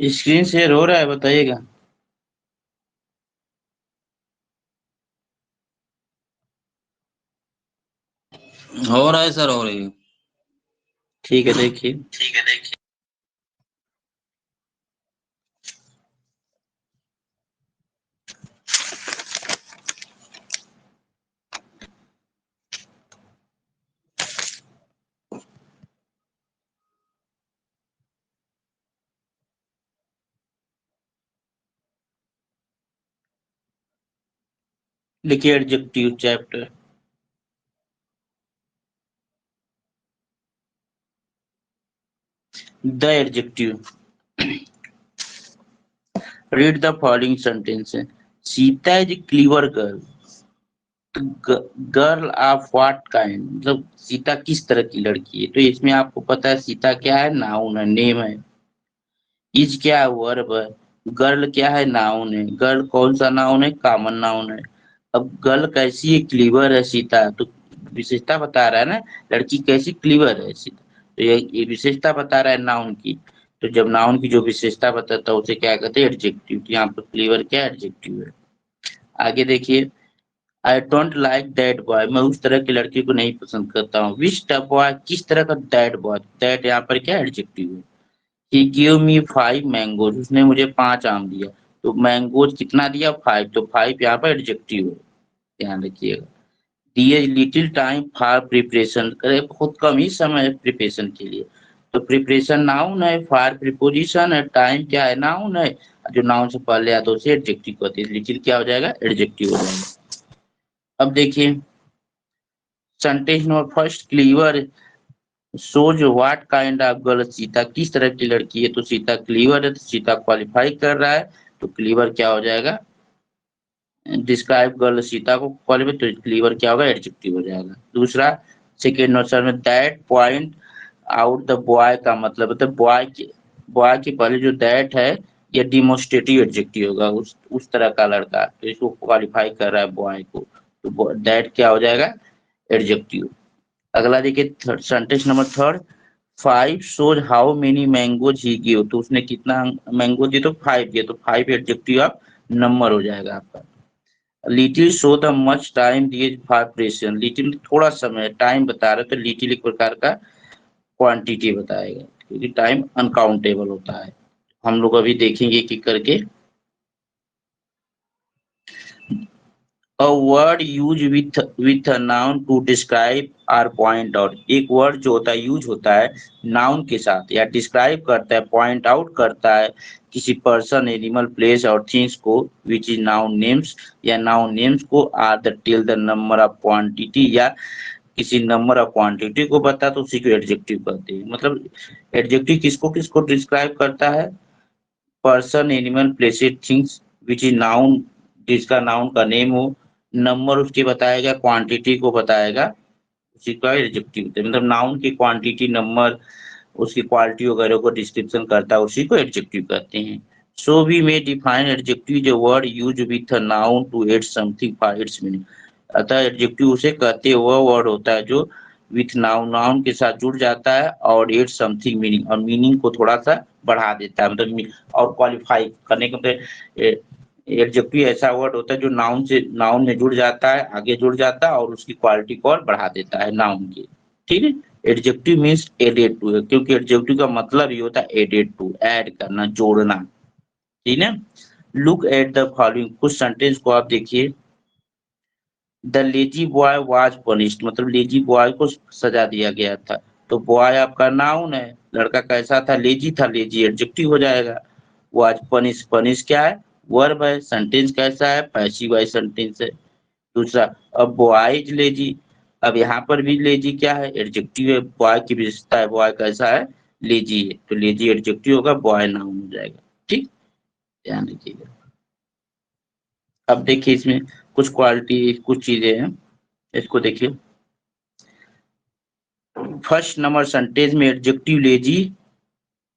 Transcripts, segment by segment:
Screen share हो रहा है, बताइएगा। हो रहा है सर, हो रही है। ठीक है, देखिए। ठीक है, देखिए। लिखिए adjective chapter. The adjective. Read the following sentence. Sita is a clever girl. Girl of what kind, मतलब सीता किस तरह की लड़की है। तो इसमें आपको पता है सीता क्या है, नाउन है, नेम है। इज क्या है, वर्ब है। गर्ल क्या है, नाउन है। गर्ल कौन सा नाउन है, कॉमन नाउन है। अब गर्ल कैसी है, क्लीवर है सीता, तो विशेषता बता रहा है ना, लड़की कैसी क्लीवर है सीता। तो ये विशेषता बता रहा है नाउन की। तो जब नाउन की जो विशेषता बताता है उसे क्या कहते हैं, एडजेक्टिव। तो यहाँ पर क्लीवर क्या एडजेक्टिव है। आगे देखिए। I don't like that boy, मैं उस तरह की लड़की को नहीं पसंद करता हूँ। विच टाइप बॉय, किस तरह का दैट बॉय। दैट यहाँ पर क्या एडजेक्टिव है। ही गिव मी 5 मैंगोज, उसने मुझे 5 आम दिया। तो मैंगोज कितना दिया, 5, तो 5 यहाँ पर एडजेक्टिव है, ध्यान रखिएगा। दिए लिटिल टाइम फॉर प्रिपरेशन, करे बहुत कम ही समय है प्रिपरेशन के लिए। तो प्रिपरेशन नाउन है, फॉर प्रिपोजिशन है, टाइम क्या है, नाउन है। जो नाउन से पहले आता है उसे एडजेक्टिव कहते हैं। लिटिल क्या हो जाएगा, एडजेक्टिव हो जाएगा। अब देखिए sentence number first, clever shows what kind of girl, Sita किस तरह की लड़की है। तो सीता क्लीवर है, तो सीता क्वालिफाई कर रहा है। तो क्लीवर क्या हो जाएगा, डिस्क्राइब गर्ल, सीता को क्वालिफाई, तो क्लीवर क्या होगा, एडजेक्टिव हो जाएगा। दूसरा सेकेंड ऑप्शन में that point out the boy का मतलब है, तो बॉय के पहले जो दैट है ये डिमोस्ट्रेटिव एडजेक्टिव होगा, उस तरह का लड़का, तो इसको क्वालिफाई कर रहा है बॉय को। तो दैट क्या हो जाएगा, एडजेक्टिव। अगला देखिए sentence number third, 5 shows how many mangoes he give, तो उसने कितना मैंगो दिए, तो 5 दिए, तो 5 एडजेक्टिव ऑफ नंबर हो जाएगा आपका। Little show the much time दिए फॉर प्रेशन, लिटिल थोड़ा समय, टाइम बता रहे तो लिटिल एक प्रकार का क्वांटिटी बताएगा, क्योंकि टाइम अनकाउंटेबल होता है। हम लोग अभी देखेंगे कि करके। A word use with a noun to describe और पॉइंट आउट, एक वर्ड जो होता है यूज होता है नाउन के साथ, या डिस्क्राइब करता है, पॉइंट आउट करता है किसी पर्सन, एनिमल, प्लेस और थिंग्स को, विच इज नाउन नेम्स, या नाउन नेम्स को, or the tell the number of quantity, या किसी नंबर ऑफ क्वांटिटी को बता, तो उसी को एडजेक्टिव कहते हैं। मतलब एडजेक्टिव किसको किसको डिस्क्राइब करता है, person, animal, places, things, which is noun, जिसका नाउन का नेम हो, नंबर उसके बताएगा, क्वांटिटी को बताएगा, उसी का एडजेक्टिव होता है। मतलब नाउन की क्वांटिटी, नंबर, उसकी क्वालिटी वगैरह को डिस्क्रिप्शन करता है, उसी को एडजेक्टिव कहते हैं। So we may define adjective जो word use with a noun to add something for its meaning, अतः एडजेक्टिव उसे कहते हैं वह वर्ड होता है जो विथ नाउन, नाउन के साथ जुड़ जाता है और एड समथिंग मीनिंग, और मीनिंग को थोड़ा सा बढ़ा देता है, मतलब और क्वालिफाई करने के मतलब एडजेक्टिव ऐसा वर्ड होता है जो नाउन से, नाउन में जुड़ जाता है, आगे जुड़ जाता है और उसकी क्वालिटी को और बढ़ा देता है नाउन की। ठीक है। एडजेक्टिव मीन्स एडेड टू है, क्योंकि एडजेक्टिव का मतलब ये होता है एडेड टू, ऐड करना, जोड़ना। ठीक है। लुक एट द फॉलोइंग, कुछ सेंटेंस को आप देखिए। The lazy boy was punished, मतलब लेजी बॉय को सजा दिया गया था। तो बॉय आपका नाउन है, लड़का कैसा था, लेजी था, लेजी एडजेक्टिव हो जाएगा। वाज पनिश, पनिश क्या है, वर्ब है। सेंटेंस कैसा है, पैसिव वाइज सेंटेंस है। दूसरा, अब बॉय इज लेजी, अब यहाँ पर भी लेजी क्या है, एडजेक्टिव है, बॉय की विशेषता है, बॉय कैसा है, लेजी है, तो लेजी एडजेक्टिव होगा, बॉय नाउन हो जाएगा। ठीक, ध्यान रखिएगा। अब देखिए इसमें कुछ क्वालिटी, कुछ चीजें हैं, इसको देखिए। फर्स्ट नंबर सेंटेंस में adjective lazy,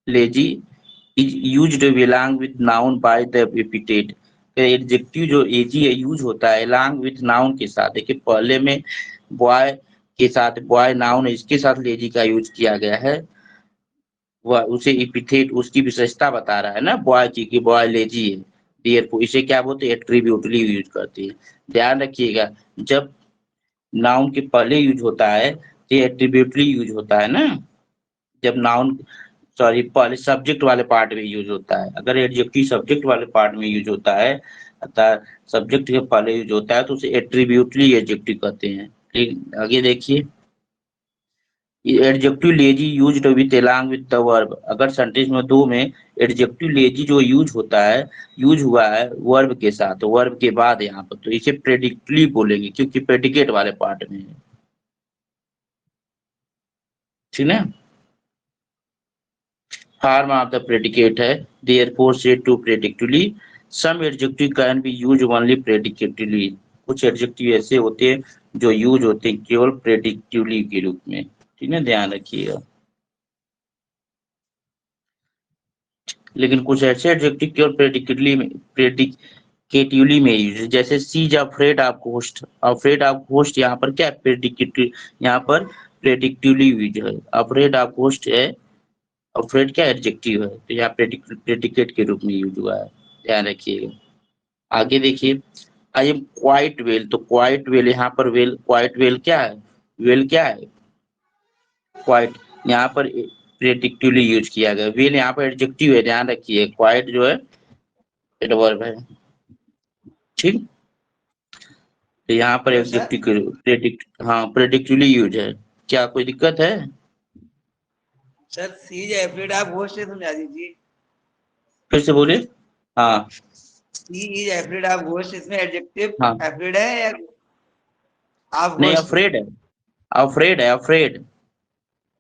lazy is used belong with noun by the epithet, adjective जो एजी है यूज होता है along विथ नाउन के साथ। देखिए पहले में बॉय के साथ, बॉय नाउन है, इसके साथ लेजी का यूज किया गया है, वह उसे एपिथेट उसकी विशेषता बता रहा है ना बॉय की कि बॉय लेज़ी है। देयरफॉर इसे क्या बोलते हैं एट्रीब्यूटली यूज़ करते हैं। ध्यान रखिएगा जब नाउन के पहले यूज़ होता है तो ये एट्रीब्यूटली यूज़ होता है ना? जब नाउन सॉरी पहले सब्जेक्ट वाले पार्ट में यूज़ होता है। अगर एडजेक्टिव सब्जेक्ट वाले पार्ट में यूज़ होता है अर्थात सब्जेक्ट के पहले यूज़ होता है तो उसे एट्रीब्यूटली एडजेक्टिव कहते हैं। ठीक आगे देखिए adjective lazy used with along with the verb अगर सेंटेंस में 2 में एडजेक्टिव लेज़ी जो यूज़ होता है, यूज़ हुआ है वर्ब के साथ, वर्ब के बाद यहाँ पर तो इसे प्रेडिक्टली बोलेंगे क्योंकि प्रेडिकेट वाले पार्ट में है। ठीक है? Form of the predicate है therefore said to predictively some adjective can be used only predicatively कुछ एडजेक्टिव ऐसे होते हैं जो यूज होते हैं केवल प्रेडिक्टिवली के रूप में ठीक है ध्यान रखिएगा लेकिन कुछ ऐसे एडजेक्टिव केवल प्रेडिकेटिवली में यूज जैसे sees afraid of ghost afraid of ghost यहाँ पर क्या प्रेडिकेटिव यहाँ पर प्रेडिक्टिवली यूज है अफ्रेड ऑफ घोस्ट है अफ्रेड क्या एडजेक्टिव है तो यहाँ प्रेडिकेट के रूप में यूज हुआ है ध्यान रखिएगा आगे देखिए आई एम क्वाइट वेल तो क्वाइट वेल यहाँ पर वेल क्वाइट वेल क्या है वेल क्या है क्वाइट यहाँ पर प्रेडिक्टिवली यूज किया गया वेल यहाँ पर एडजेक्टिव है ध्यान रखिए क्वाइट जो है एडवर्ब है ठीक तो यहाँ पर यस सर। एडजेक्टिव प्रेडिक्टिवली यूज है क्या कोई दिक्कत है सर सीज एफरेड आप घोस्ट से समझा दीजिए। फिर से बोलिए हाँ सी इज एफरेड आप घोस्ट इसमें एडजेक्टिव हाँ एफरेड है या आप नहीं घोस्ट? अफ्रेड है अफ्रेड है अफ्रेड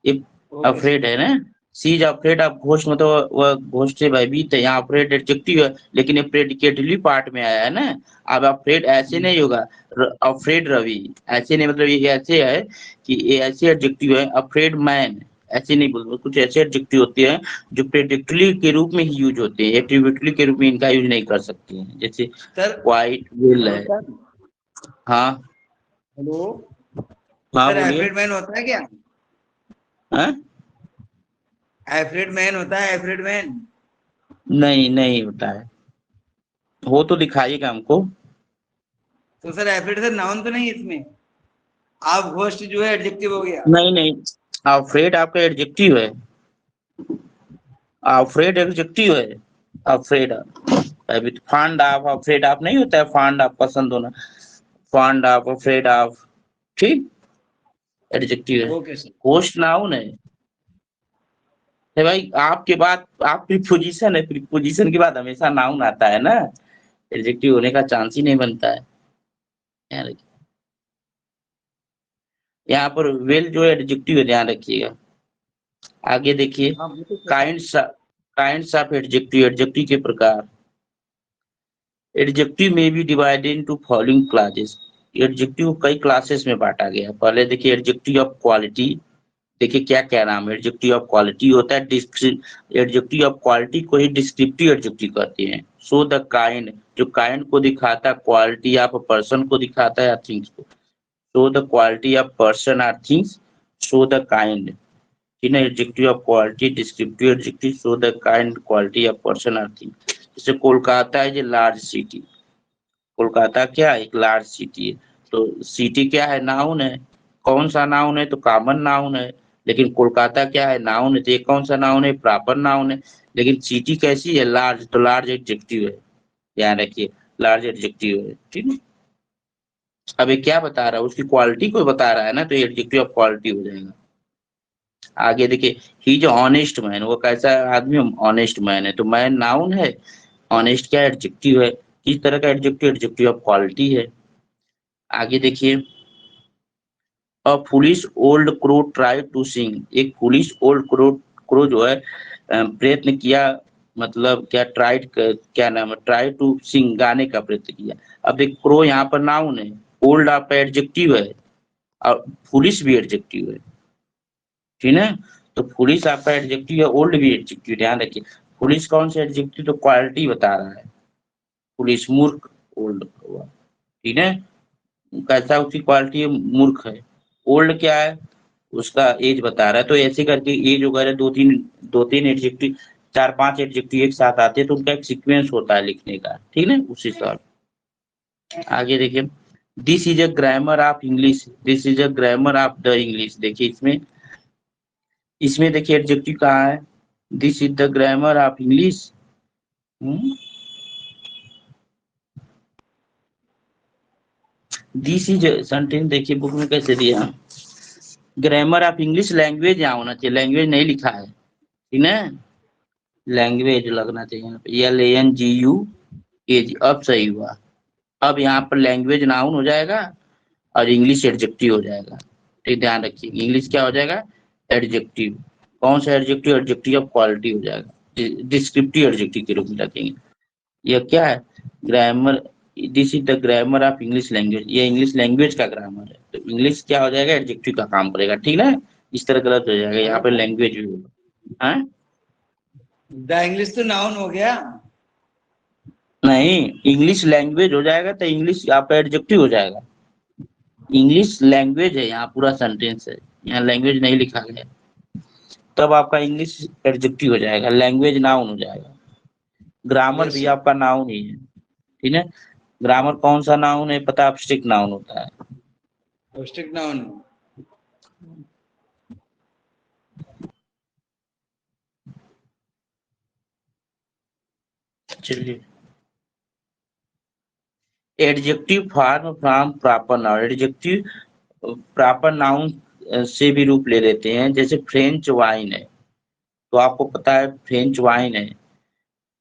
ओके सर। अफ्रेड है ना सी इज अफ्रेड ऑफ घोस्ट मतलब वह घोस्ट से भयभीत है यहाँ अफ्रेड एडजेक्टिव है लेकिन ये प्रेडिकेटली पार्ट में आया है ना अब अफ्रेड ऐसे नहीं होगा अफ्रेड रवि ऐसे नहीं मतलब ये ऐसे है कि ये ऐसे एडजेक्टिव है अफ्रेड मैन ऐसे नहीं बोलते कुछ ऐसे एडजेक्टिव होते हैं जो प्रेडिक्टली के रूप में ही यूज होते हैं एट्रीब्यूटली के रूप में इनका यूज नहीं कर सकते हैं जैसे सर वाइट विल हेलो है सर। हाँ हेलो हाँ सर बोलिए एफरेड मैन होता है क्या? हाँ एफरेड मैन होता है एफरेड मैन? नहीं नहीं होता है हो तो दिखाइएगा हमको तो सर एफरेड सर नाउन तो नहीं इसमें? आप घोस्ट जो है एडजेक्टिव हो गया। नहीं नहीं अफ्रेड आपका एडजेक्टिव है अफ्रेड एडजेक्टिव है अफ्रेड अभी फांड ऑफ अफ्रेड ऑफ नहीं होता है फांड ऑफ पसंद होना फांड ऑफ अफ्रेड ऑफ ठीक एडजेक्टिव है ओके सर। होस्ट नाउन है भाई आपके बाद आप प्रीपोजिशन है प्रीपोजिशन के बाद हमेशा नाउन आता है ना एडजेक्टिव होने का चांस ही नहीं बनता है ध्यान रखिए यहाँ पर वेल जो है एडजेक्टिव है ध्यान रखिएगा आगे देखिए हाँ वो तो sir. Kinds of adjective adjective के प्रकार एडजेक्टिव में be divided into following classes adjective कई क्लासेस में बांटा गया पहले देखिए एडजेक्टिव ऑफ क्वालिटी देखिए क्या क्या नाम है एडजेक्टिव ऑफ क्वालिटी होता है एडजेक्टिव ऑफ क्वालिटी को ही डिस्क्रिप्टिव एडजेक्टिव कहते हैं सो द काइंड जो काइंड को दिखाता है क्वालिटी ऑफ पर्सन को दिखाता है या थिंग्स को so the quality of person or things show the kind ठीक है adjective of quality descriptive adjective show the kind quality of person or thing जैसे कोलकाता है लार्ज सिटी कोलकाता क्या है एक लार्ज सिटी है तो सिटी क्या है नाउन है कौन सा नाउन है तो कॉमन नाउन है लेकिन कोलकाता क्या है नाउन है तो ये कौन सा नाउन है प्रॉपर नाउन है लेकिन सिटी कैसी है लार्ज तो लार्ज एडजेक्टिव है ध्यान रखिए लार्ज एडजेक्टिव है ठीक है अब ये क्या बता रहा है उसकी क्वालिटी को बता रहा है ना तो एडजेक्टिव ऑफ क्वालिटी हो जाएगा आगे देखिए ही जो ऑनेस्ट मैन वो कैसा आदमी ऑनेस्ट मैन है तो मैन नाउन है ऑनेस्ट क्या एडजेक्टिव है किस तरह का एडजेक्टिव एडजेक्टिव ऑफ क्वालिटी है आगे देखिए a foolish old crow try to sing एक फुलिश ओल्ड क्रो जो है प्रयत्न किया मतलब क्या ट्राइड क्या नाम है ट्राई टू सिंग गाने का प्रयत्न किया अब देख क्रो यहाँ पर नाउन है ओल्ड आपका एडजेक्टिव है और फुलिश भी एडजेक्टिव है ठीक है तो फुलिश आपका एडजेक्टिव है ओल्ड भी एडजेक्टिव ध्यान रखिए फुलिश कौन सा एडजेक्टिव तो क्वालिटी बता रहा है फुलिश मूर्ख ओल्ड हुआ ठीक है कैसा उसकी क्वालिटी है मूर्ख है ओल्ड क्या है उसका एज बता रहा है। तो ऐसे करके एज वगैरह दो तीन एडजेक्टिव, 4-5 एडजेक्टिव एक साथ आते हैं तो उनका एक सीक्वेंस होता है लिखने का, ठीक है, उसी हिसाब। आगे देखिए, this is a grammar of English, this is a grammar of the English. देखिए इसमें देखिए एडजेक्टिव कहाँ है, this is the grammar of English. This is sentence देखिए बुक में कैसे दिया, ग्रामर ऑफ इंग्लिश लैंग्वेज यहाँ होना चाहिए, लैंग्वेज नहीं लिखा है, ठीक है, लैंग्वेज लगना चाहिए यहाँ पे, LANGUAGE। अब सही हुआ। अब यहाँ पर लैंग्वेज नाउन हो जाएगा और इंग्लिश एडजेक्टिव हो जाएगा। ठीक, ध्यान रखिए, इंग्लिश क्या हो जाएगा, एडजेक्टिव। कौन सा एडजेक्टिव, एडजेक्टिव ऑफ क्वालिटी हो जाएगा, डिस्क्रिप्टिव एडजेक्टिव के रूप में रखेंगे। यह क्या है, grammar, this is the grammar of English language, ये इंग्लिश लैंग्वेज का ग्रामर है। तो इंग्लिश क्या हो जाएगा, एडजेक्टिव का काम करेगा, ठीक है। इस तरह गलत हो जाएगा, यहाँ पर लैंग्वेज भी होगा। हाँ? द इंग्लिश तो नाउन हो गया। नहीं, इंग्लिश लैंग्वेज हो जाएगा तो इंग्लिश यहाँ पे एडजेक्टिव हो जाएगा। इंग्लिश लैंग्वेज है, यहाँ पूरा सेंटेंस है, यहाँ लैंग्वेज नहीं लिखा गया, तब आपका इंग्लिश एडजेक्टिव हो जाएगा, लैंग्वेज नाउन हो जाएगा। ग्रामर भी आपका नाउन ही है, ठीक है। ग्रामर कौन सा नाउन है पता, एब्स्ट्रैक्ट नाउन होता है। Abstract noun. चलिए, adjective form from proper noun, adjective proper noun से भी रूप ले लेते हैं। जैसे फ्रेंच वाइन है, तो आपको पता है फ्रेंच वाइन है,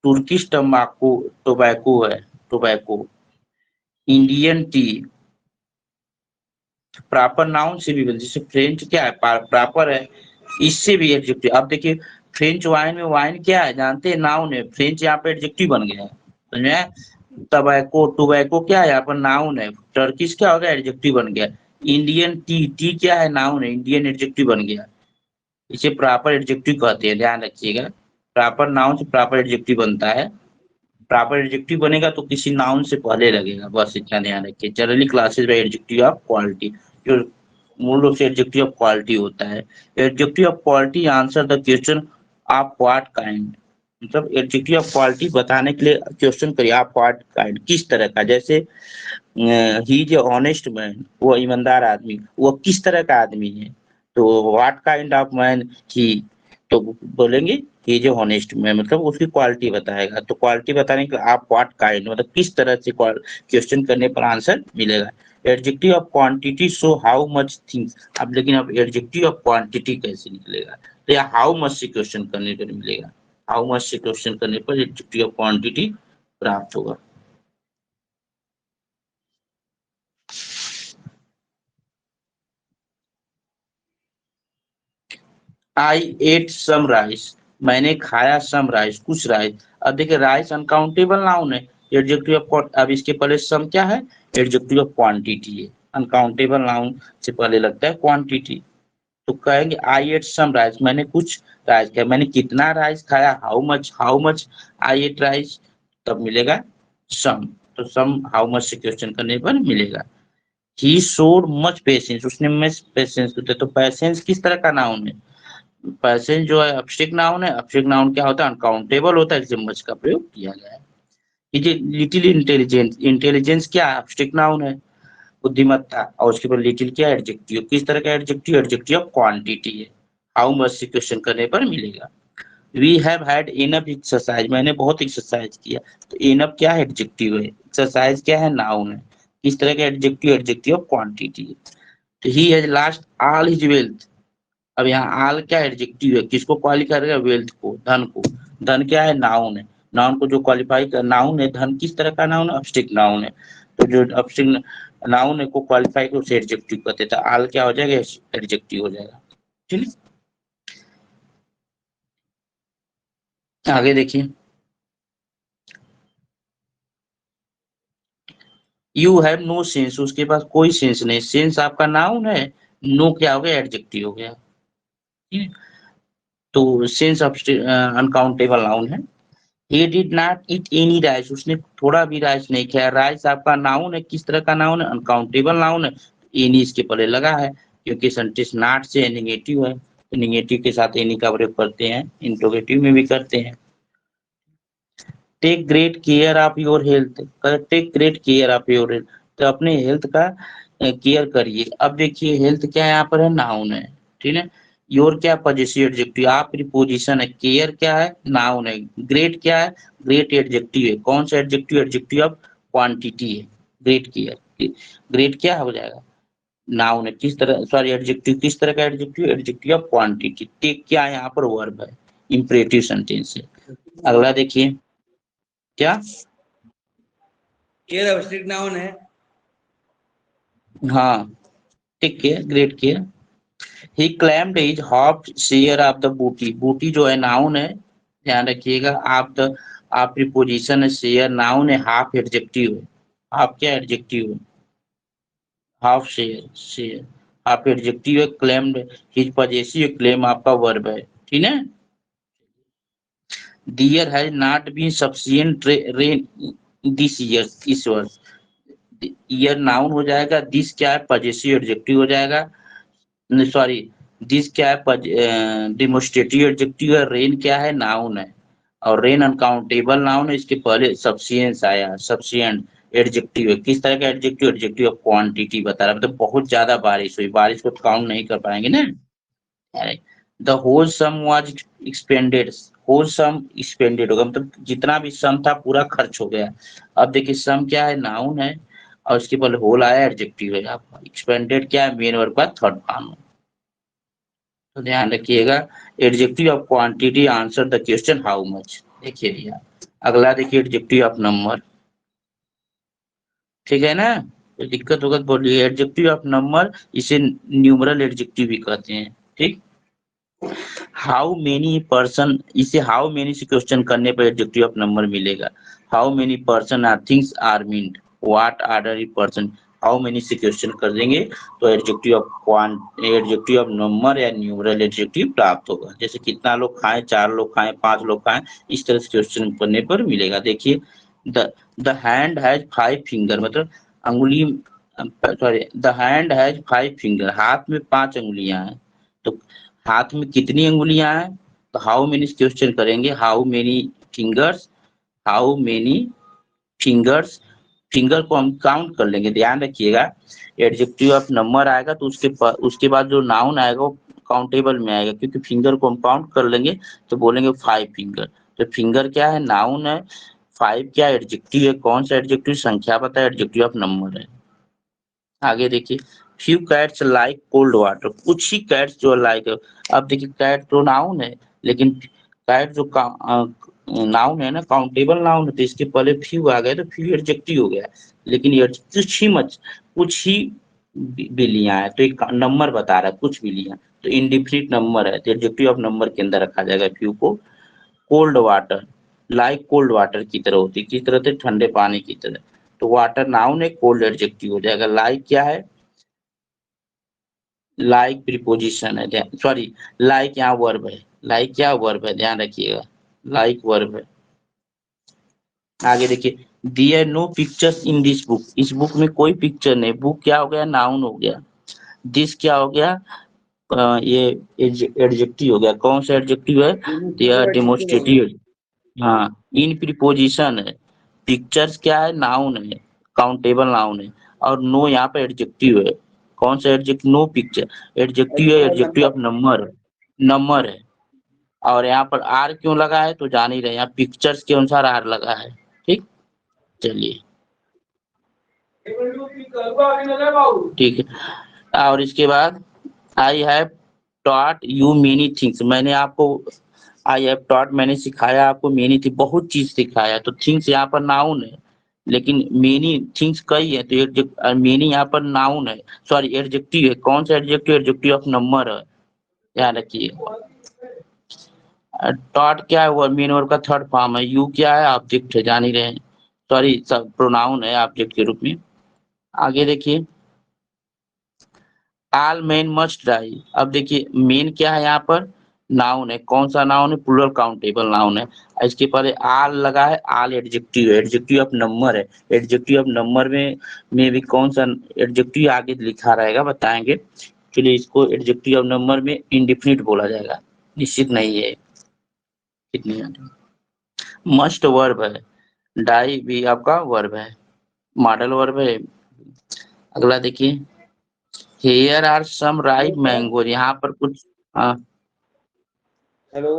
तुर्किश टोबैको है, tobacco, Indian T, proper noun से भी जैसे फ्रेंच क्या है, प्रॉपर है, इससे भी एडजेक्टिव। अब देखिए फ्रेंच वाइन में वाइन क्या है जानते हैं, नाउन है, फ्रेंच यहाँ पे एडजेक्टिव बन गया है, समझ में आया? टोबैको क्या है यहाँ पर, नाउन है, टर्किश क्या हो गया, एडजेक्टिव बन गया। इंडियन टी, टी क्या है, नाउन है, इंडियन एडजेक्टिव बन गया। इसे प्रॉपर एडजेक्टिव कहते हैं, ध्यान रखिएगा। प्रॉपर नाउन से प्रॉपर एडजेक्टिव बनता है। प्रॉपर एडजेक्टिव बनेगा तो किसी नाउन से पहले लगेगा, बस इतना ध्यान रखिए। जनरली क्लासेस में एडजेक्टिव ऑफ क्वालिटी, जो मूल रूप से एडजेक्टिव ऑफ क्वालिटी होता है। Adjective of quality answer the question of what kind, मतलब एडजेक्टिव ऑफ क्वालिटी बताने के लिए क्वेश्चन करिए, आप व्हाट काइंड, किस तरह का। जैसे ही इज ऑनेस्ट मैन, वो ईमानदार आदमी, वो किस तरह का आदमी है, तो व्हाट काइंड ऑफ मैन ही, तो बोलेंगे ही इज ऑनेस्ट मैन, मतलब उसकी क्वालिटी बताएगा। तो क्वालिटी बताने के लिए आप व्हाट काइंड, मतलब किस तरह से क्वेश्चन करने पर आंसर मिलेगा। Adjective of quantity show how much things, अब लेकिन अब एडजेक्टिव ऑफ क्वांटिटी कैसे निकलेगा, तो या हाउ मच से क्वेश्चन करने पर मिलेगा, हाउ मच से क्वेश्चन करने पर एडजेक्टिव ऑफ क्वांटिटी प्राप्त होगा। आई एट सम राइस, मैंने खाया सम राइस, कुछ राइस। अब देखिए राइस अनकाउंटेबल नाउन है, एडजेक्टिव ऑफ, अब इसके पहले सम क्या है, एडजेक्टिव ऑफ क्वांटिटी है। अनकाउंटेबल नाउन से पहले लगता है क्वांटिटी, तो कहेंगे आई एट सम राइस, मैंने कुछ राइस खाया, मैंने कितना राइस खाया, how much I ate rice, तब मिलेगा सम। तो सम हाउ मच से क्वेश्चन करने पर मिलेगा। ही शोड मच पेशेंस, उसने मच पेशेंस, तो पेशेंस किस तरह का नाउन है, पैसेंज जो है एब्स्ट्रैक्ट नाउन है। एब्स्ट्रैक्ट नाउन क्या होता है, अनकाउंटेबल होता है, इसलिए मच का प्रयोग किया गया है। ये लिटिल इंटेलिजेंस, इंटेलिजेंस क्या है, एब्स्ट्रैक्ट नाउन है, बुद्धिमत्ता, और उसके ऊपर लिटिल क्या है, एडजेक्टिव। किस तरह का एडजेक्टिव, एडजेक्टिव ऑफ क्वांटिटी है, हाउ मच से क्वेश्चन करने पर मिलेगा। We have had enough exercise, मैंने बहुत एक्सरसाइज किया, तो इनफ क्या है, एडजेक्टिव है, एक्सरसाइज क्या है, नाउन है। किस तरह का एडजेक्टिव, एडजेक्टिव ऑफ क्वांटिटी है। तो he has lost all his wealth, अब यहाँ आल क्या एडजेक्टिव है, किसको क्वालिफाई करेगा, वेल्थ को, धन को। धन क्या है, नाउन है, नाउन को जो क्वालिफाई कर, नाउन है, धन किस तरह का नाउन है, एब्स्ट्रैक्ट नाउन है, तो जो एब्स्ट्रैक्ट नाउन है को क्वालिफाई कर उसे एडजेक्टिव कहते हैं। तो आल क्या हो जाएगा, एडजेक्टिव हो जाएगा, ठीक है। आगे देखिए, यू हैव नो सेंस, उसके पास कोई सेंस नहीं, सेंस आपका नाउन है, नो क्या हो गया, एडजेक्टिव हो गया, ठीक है। तो सेंस अनकाउंटेबल नाउन है। He did not eat any rice, उसने थोड़ा भी राइस नहीं खाया। राइस आपका नाउन है, किस तरह का नाउन है, अनकाउंटेबल नाउन है, एनी इसके पहले लगा है। क्योंकि सेंटेंस नॉट से नेगेटिव है, तो नेगेटिव के साथ एनी का प्रयोग करते हैं, इंट्रोगेटिव में भी करते हैं। Take great care of your health, take great care of your health, तो अपने हेल्थ का केयर करिए। अब देखिए हेल्थ क्या यहाँ पर है, नाउन है, ठीक है। योर क्या पॉजिटिव एडजेक्टिव, आप प्रीपोजिशन है, केयर क्या है, नाउन है, ग्रेट क्या है, ग्रेट एडजेक्टिव है। कौन सा एडजेक्टिव, एडजेक्टिव ऑफ क्वांटिटी है, ग्रेट केयर, ग्रेट क्या हो जाएगा, नाउन है। किस तरह, सॉरी एडजेक्टिव, किस तरह का adjective, adjective of quantity. Take क्या है यहाँ पर, वर्ब है, इंपरेटिव सेंटेंस है। अगला देखिए क्या, केयर अब्स्ट्रैक्ट नाउन है। हाँ, take care, great care. He claimed his half share of the booty, booty जो है नाउन है, ध्यान रखिएगा। आप द, आप प्रीपोजिशन है, शेयर नाउन है, हाफ एडजेक्टिव है, हाफ क्या एडजेक्टिव है, half share, share half adjective है, क्लेम्ड हिज पॉजेसिव, क्लेम आपका वर्ब है, ठीक है। There has not been sufficient rain this year, इस वर्ष। ईयर नाउन हो जाएगा, दिस क्या है, पॉजेसिव एडजेक्टिव हो जाएगा, सॉरी दिस क्या है, डेमोस्ट्रेटिव एडजेक्टिव है, रेन क्या है, नाउन है, और रेन अनकाउंटेबल नाउन है, इसके पहले सफिशिएंस आया, सफिशिएंट एडजेक्टिव है। किस तरह का एडजेक्टिव, एडजेक्टिव ऑफ क्वांटिटी बता रहा है, मतलब बहुत ज्यादा बारिश हुई, बारिश को काउंट नहीं कर पाएंगे ना। The whole sum was expended, whole sum expended होगा, मतलब जितना भी सम था पूरा खर्च हो गया। अब देखिए सम क्या है, नाउन है, और उसके पहले होल आया, एडजेक्टिव है आपका। एक्सपेंडेड क्या है, मेन वर्ब का थर्ड फॉर्म है, तो ध्यान रखिएगा। Adjective of quantity, answer the question how much. देखिए भैया अगला देखिए, एडजेक्टिव ऑफ नंबर, ठीक है ना। तो दिक्कत होगा तो बोलिए, एडजेक्टिव ऑफ नंबर, इसे न्यूमरल एडजेक्टिव भी कहते हैं, ठीक। हाउ मेनी पर्सन, इसे हाउ मेनी से क्वेश्चन करने पर एडजेक्टिव ऑफ नंबर मिलेगा। How many person or things are meant, what are a person, how many से क्वेश्चन कर देंगे तो adjective of quant, adjective of number या न्यूमरल एडजेक्टिव प्राप्त होगा। जैसे कितना लोग खाएं, 4 लोग खाएं, 5 लोग खाएं, इस तरह से क्वेश्चन करने पर मिलेगा। देखिए द हैंड हैज 5 फिंगर, मतलब अंगुली, sorry the hand has 5 finger, हाथ में 5 अंगुलियां हैं। तो हाथ में कितनी अंगुलियां हैं, तो हाउ मेनी क्वेश्चन करेंगे, how many fingers, how many fingers, finger को हम काउंट कर लेंगे। ध्यान रखिएगा एडजेक्टिव ऑफ नंबर आएगा तो उसके बाद जो नाउन आएगा वो काउंटेबल में आएगा, क्योंकि फिंगर को हम काउंट कर लेंगे तो बोलेंगे 5 फिंगर। तो फिंगर क्या है, नाउन है, 5 क्या एडजेक्टिव है, कौन सा एडजेक्टिव, संख्या पता है, एडजेक्टिव ऑफ नंबर है। आगे देखिए, few cats like cold water, कुछ ही कैट्स जो लाइक, अब देखिए कैट तो नाउन है, लेकिन कैट जो नाउन है ना, काउंटेबल नाउन है, तो इसके पहले फ्यू आ गए तो फ्यू एडजेक्टिव हो गया। लेकिन ये कुछ ही बिल्लियां है, तो एक नंबर बता रहा है, कुछ बिल्लियां, तो इनडिफिनिट नंबर है, तो एडजेक्टिव ऑफ नंबर के अंदर रखा जाएगा फ्यू को। Cold water, like cold water की तरह होती, किस तरह से, ठंडे पानी की तरह, तो वाटर नाउन है, कोल्ड एडजेक्टिव हो जाएगा। लाइक क्या है, लाइक प्रीपोजिशन है, सॉरी लाइक यहाँ वर्ब है, लाइक क्या वर्ब है, ध्यान रखिएगा, लाइक वर्ब है। आगे देखिए, there no pictures in this book, इस बुक में कोई पिक्चर नहीं, बुक क्या हो गया, नाउन हो गया। दिस क्या हो गया, ये एडजेक्टिव हो गया। कौन सा एडजेक्टिव है, देयर डेमोस्ट्रेटिव, हाँ इन प्रीपोजिशन है। पिक्चर्स क्या है, नाउन है, काउंटेबल नाउन है, और नो यहाँ पे एडजेक्टिव है। कौन सा एडजेक्टिव, नो पिक्चर, एडजेक्टिव है, एडजेक्टिव ऑफ नंबर है, नंबर है। और यहाँ पर आर क्यों लगा है तो जान ही रहे, यहाँ पिक्चर्स के अनुसार आर लगा है, ठीक। चलिए ठीक है, और इसके बाद I have taught you many things, मैंने आपको, आई हैव टॉट मैंने सिखाया आपको, मेनी थी बहुत चीज सिखाया, तो थिंग्स यहाँ पर नाउन है, लेकिन मेनी थिंग्स कई है, तो मेनी यहाँ पर नाउन है, सॉरी एडजेक्टिव है। कौन सा एडजेक्टिव, एडजेक्टिव ऑफ नंबर है, ध्यान रखिए। टॉट क्या है, वो मेन वर्ब का थर्ड फॉर्म है। यू क्या है, ऑब्जेक्ट है, जान ही रहे हैं, सॉरी प्रोनाउन है ऑब्जेक्ट के रूप में। आगे देखिए, ऑल मेन मस्ट डाई, अब देखिए मेन क्या है यहाँ पर, नाउन है, कौन सा नाउन है, प्लूरल काउंटेबल नाउन है। इसके पहले आल लगा है, आल एडजेक्टिव है, एडजेक्टिव ऑफ नंबर है। एडजेक्टिव ऑफ नंबर में भी कौन सा एडजेक्टिव आगे लिखा रहेगा बताएंगे। एक्चुअली इसको एडजेक्टिव ऑफ नंबर में इंडेफिनिट बोला जाएगा, निश्चित नहीं है कितनी। मस्ट वर्ब है, डाई भी आपका वर्ब है, मॉडल वर्ब है। अगला देखिए, here are some ripe mango, यहाँ पर कुछ हेलो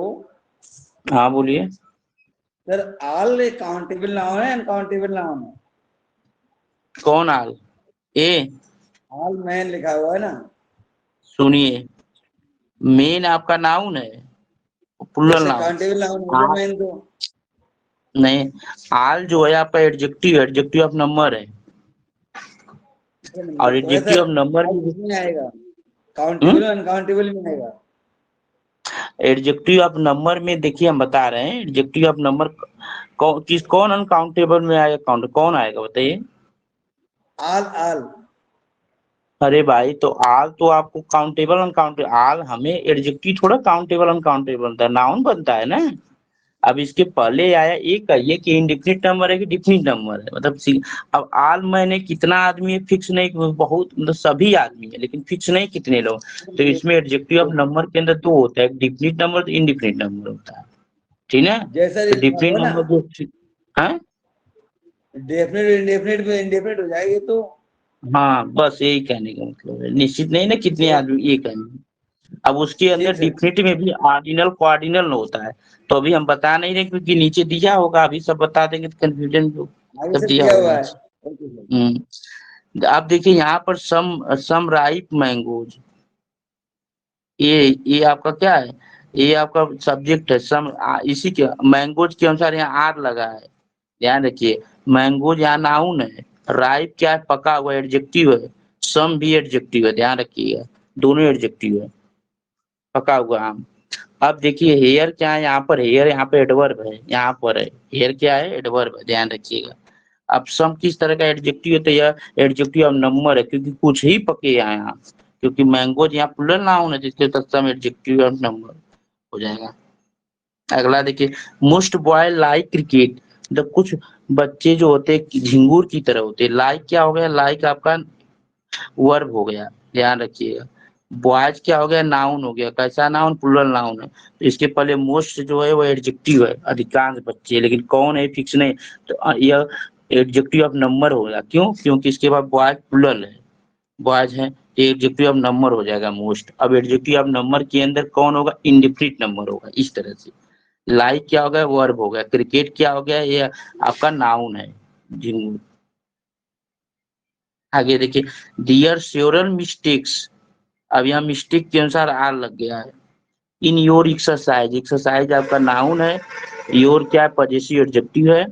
हाँ बोलिए। सर, ऑल काउंटेबल नाउन है, अनकाउंटेबल नाउन है? कौन आल? ए ऑल मैन लिखा हुआ है ना। सुनिए, मेन आपका नाउन है, प्लूरल जैसे नाउन। काउंटेबल नाउन हो गया मैन तो। नहीं, आल जो है आपका एडजेक्टिव, एडजेक्टिव ऑफ नंबर है, और तो adjective sir of number all किसमें आएगा? काउंटेबल और अनकाउंटेबल में आएगा? एडजेक्टिव ऑफ नंबर में देखिए हम बता रहे हैं, एडजेक्टिव ऑफ नंबर कौन अनकाउंटेबल में आएगा, काउंट कौन आएगा बताइए। All all. अरे भाई, तो आल तो आपको काउंटेबल अनकाउंटेबल, आल हमें एडजेक्टिव थोड़ा काउंटेबल अनकाउंटेबल बनता है, नाउन बनता है ना। अब इसके पहले आया एक कहिए कि इंडिफिनिट नंबर है कि डिफिनिट नंबर है, मतलब अब आल मैंने कितना आदमी है फिक्स नहीं, बहुत मतलब सभी आदमी है लेकिन फिक्स नहीं कितने लोग। तो इसमें एडजेक्टिव ऑफ नंबर के अंदर दो होता है, डिफिनिट नंबर तो इंडिफिनिट नंबर होता है, ठीक है। जैसा तो लिखा डिफिनिट हो ना, नंबर जो है, डेफिनेट इंडेफिनेट में इंडेफिनेट हो जाएगी तो। हाँ बस यही कहने का मतलब है, निश्चित नहीं ना कितने ठीक आदमी, ये कहने। अब उसके अंदर ठीक सर, डिफिनिट में भी ऑर्डिनल कोऑर्डिनल होता है, तो अभी हम बता नहीं रहे क्योंकि नीचे दिया होगा, अभी सब बता देंगे तो कंफ्यूजन आगे सब से दिया दिया होगा हुआ है। नीचे। Okay sir. आप देखिए यहाँ पर सम राइप मैंगोज, ये आपका क्या है, ये आपका सब्जेक्ट है, सम इसी के मैंगोज के अनुसार यहाँ आर लगा है, ध्यान रखिए। मैंगोज यहाँ नाउन है, राइप क्या है, पका हुआ एडजेक्टिव है, सम भी एडजेक्टिव है, ध्यान रखिएगा, दोनों एडजेक्टिव है, पका हुआ आम। अब देखिए हेयर क्या है, यहाँ पर हेयर, यहाँ पे एडवर्ब है, यहाँ पर है हेयर क्या है, एडवर्ब है, ध्यान रखिएगा। अब सम किस तरह का एडजेक्टिव है, तो यह एडजेक्टिव ऑफ नंबर है, क्योंकि कुछ ही पके हैं यहाँ, क्योंकि मैंगोज यहाँ प्लूरल नाउन है, जिसके तक सम एडजेक्टिव ऑफ नंबर हो जाएगा। अगला देखिए, मोस्ट बॉय लाइक क्रिकेट, जब कुछ बच्चे जो होते हैं झिंगुर की तरह होते हैं, लाइक क्या हो गया, लाइक आपका वर्ब हो गया, ध्यान रखिएगा। बॉयज क्या हो गया, नाउन हो गया, कैसा नाउन, प्लूरल नाउन है, तो इसके पहले मोस्ट जो है वो एडजेक्टिव है, अधिकांश बच्चे, लेकिन कौन है फिक्स नहीं, तो यह एडजेक्टिव ऑफ नंबर होगा, क्यों, क्योंकि इसके बाद बॉयज प्लूरल है, बॉयज है, तो एडजेक्टिव ऑफ नंबर हो जाएगा मोस्ट। अब एडजेक्टिव ऑफ नंबर के अंदर कौन होगा, इंडेफिनिट नंबर होगा, इस तरह से। लाइक क्या हो गया, वर्ब हो गया, क्रिकेट क्या हो गया, ये आपका नाउन है, झिंगुर। आगे देखिए, डियर सेवरल मिस्टेक्स, अब यहाँ मिस्टेक के अनुसार आर लग गया है। इन योर एक्सरसाइज, एक्सरसाइज आपका नाउन है, योर क्या है, पजेसिव एडजेक्टिव है,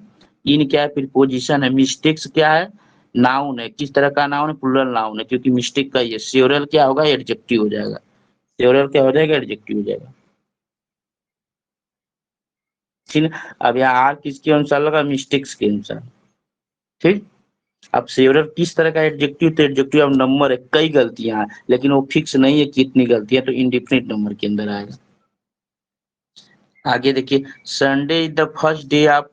इन क्या है, प्रीपोजिशन है, मिस्टेक्स क्या है, नाउन है, किस तरह का नाउन है, प्लूरल नाउन है, क्योंकि मिस्टेक का ये सेवरल क्या होगा, एडजेक्टिव हो जाएगा, सेवरल क्या हो जाएगा, एडजेक्टिव हो जाएगा, ठीक है। अब यहाँ आर किसके अनुसार लगा, मिस्टेक्स के अनुसार, ठीक। अब सेवरल किस तरह का एडजेक्टिव, तो एडजेक्टिव ऑफ नंबर है, कई गलतियां हैं लेकिन वो फिक्स नहीं है कितनी गलतियां, तो इंडेफिनिट नंबर के अंदर आएगा। आगे देखिए, Sunday is the first day of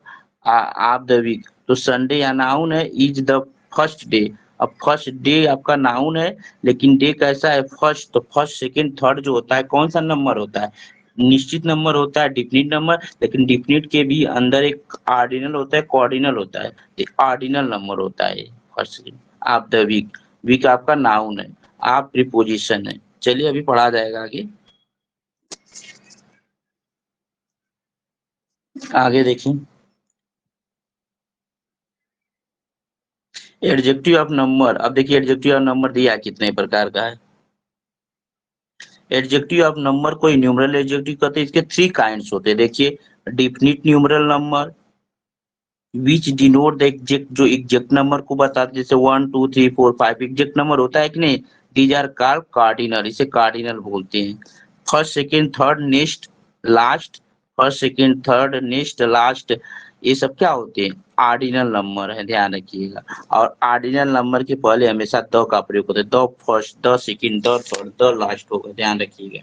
the week, तो संडे या नाउन है, इज द फर्स्ट डे। अब फर्स्ट डे आपका नाउन है, लेकिन डे कैसा है, फर्स्ट, तो फर्स्ट सेकंड थर्ड जो होता है कौन सा नंबर होता है, निश्चित नंबर होता है, डिफिनिट नंबर, लेकिन डिफिनिट के भी अंदर एक ऑर्डिनल होता है, कोऑर्डिनल होता है, तो ऑर्डिनल नंबर होता है first of the week. Week आपका नाउन है, आप प्रीपोजिशन है। चलिए अभी पढ़ा जाएगा आगे। आगे देखिए, एडजेक्टिव ऑफ नंबर, अब देखिए एडजेक्टिव ऑफ नंबर दिया कितने प्रकार का है। एडजेक्टिव ऑफ नंबर को न्यूमरल एडजेक्टिव कहते हैं, इसके 3 काइंड्स होते हैं, देखिए, definite numeral number which denote the exact, जो एग्जैक्ट नंबर को बताते, जैसे 1 2 3 4 5 एग्जैक्ट नंबर होता है कि नहीं, दीज आर कॉल्ड कार्डिनल, इसे कार्डिनल बोलते हैं। First second third next last, first second third next last, ये सब क्या होते हैं, ऑर्डिनल नंबर है, ध्यान रखिएगा। और ऑर्डिनल नंबर के पहले हमेशा द का प्रयोग होता है, the first, the second, the third, the last होगा, ध्यान रखिएगा।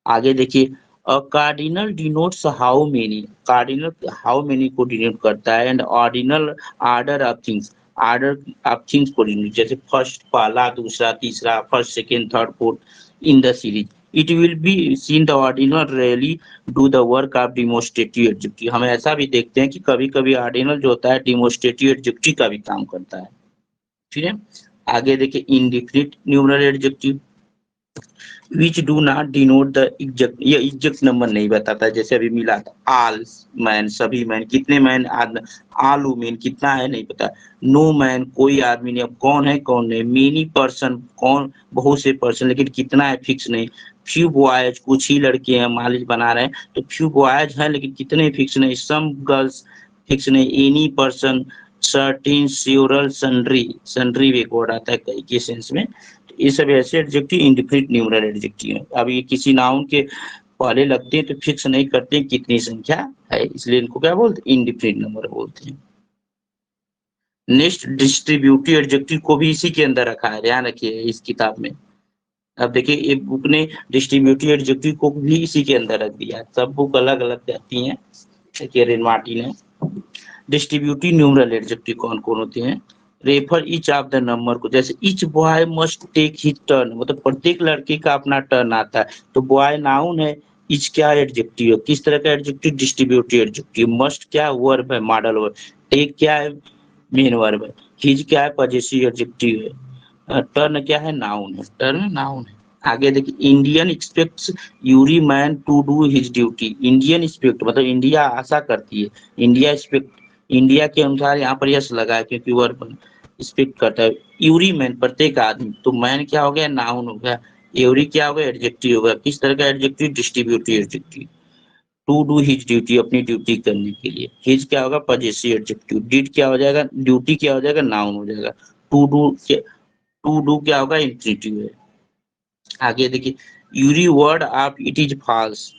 आगे देखिए, cardinal denotes how many, cardinal how many को डिनोट करता है, and ordinal order of things, order of things coordinate, जैसे फर्स्ट पहला, दूसरा, तीसरा, first, second, third, fourth in the series. It will be seen the ordinal really do the work of demonstrative adjective. हम ऐसा भी देखते हैं कि कभी-कभी ऑर्डिनल जो होता है डिमोस्ट्रेटिव एडजेक्टिव का भी काम करता है। ठीक है, आगे देखिए indefinite numeral adjective which do not denote the exact, ये एग्जैक्ट नंबर नहीं बताता, जैसे अभी मिला था all मैन, सभी मैन, कितने मैन, all वुमेन, कितना है नहीं पता, नो मैन, कोई आदमी नहीं, अब कौन है कौन नहीं, मेनी पर्सन, कौन, बहुत से पर्सन, लेकिन कितना है फिक्स नहीं, फ्यू बॉयज, कुछ ही लड़के हैं मालिक बना रहे हैं, तो फ्यू बॉयज हैं लेकिन कितने फिक्स नहीं, सम गर्ल्स फिक्स नहीं, any person, certain, several, sundry, sundry भी एक वर्ड आता है कई के सेंस में। ये सब ऐसे एडजेक्टिव इंडेफिनिट न्यूमरल एडजेक्टिव है। अब ये किसी नाउन के पहले लगते हैं तो फिक्स नहीं करते हैं कितनी संख्या है, इसलिए इनको क्या बोलते हैं, इंडेफिनिट नंबर बोलते हैं। नेक्स्ट डिस्ट्रीब्यूटिव एडजेक्टिव को भी इसी के अंदर रखा है, ध्यान रखिए इस किताब में। अब देखिए ये बुक ने डिस्ट्रीब्यूटिव एडजेक्टिव को भी इसी के अंदर रख दिया है, सब बुक अलग अलग कहती हैं। देखिए रेन मार्टिन ने डिस्ट्रीब्यूटिव न्यूमरल एडजेक्टिव कौन कौन होते हैं, refer each of the number को, जैसे each boy must take his turn, मतलब प्रत्येक लड़के का अपना टर्न आता है, तो बॉय नाउन है, ईच क्या एडजेक्टिव है, किस तरह का एडजेक्टिव, डिस्ट्रीब्यूटिव एडजेक्टिव, मस्ट क्या वर्ब है, मॉडल वर्ब, टेक क्या है, मेन वर्ब है, हिज क्या है, पॉजेसिव एडजेक्टिव है, टर्न क्या है, नाउन है, टर्न नाउन है। आगे देखिए Indian expects every man to do his duty, Indian expect मतलब इंडिया आशा करती है, इंडिया एक्सपेक्ट, इंडिया के अनुसार यहाँ पर यस लगा है क्योंकि वर्ब एक्सपेक्ट करता है, यूरी मैन प्रत्येक आदमी, तो मैन क्या हो गया, नाउन हो गया, एवरी क्या हो गया, एडजेक्टिव हो गया, किस तरह का adjective, distributive adjective, to do his duty अपनी ड्यूटी करने के लिए, हिज क्या होगा, पॉजेसिव एडजेक्टिव, डिड क्या हो जाएगा, ड्यूटी क्या हो जाएगा, नाउन हो जाएगा, टू डू क्या होगा, इंफिनिटिव है। आगे देखिए every word of it is false,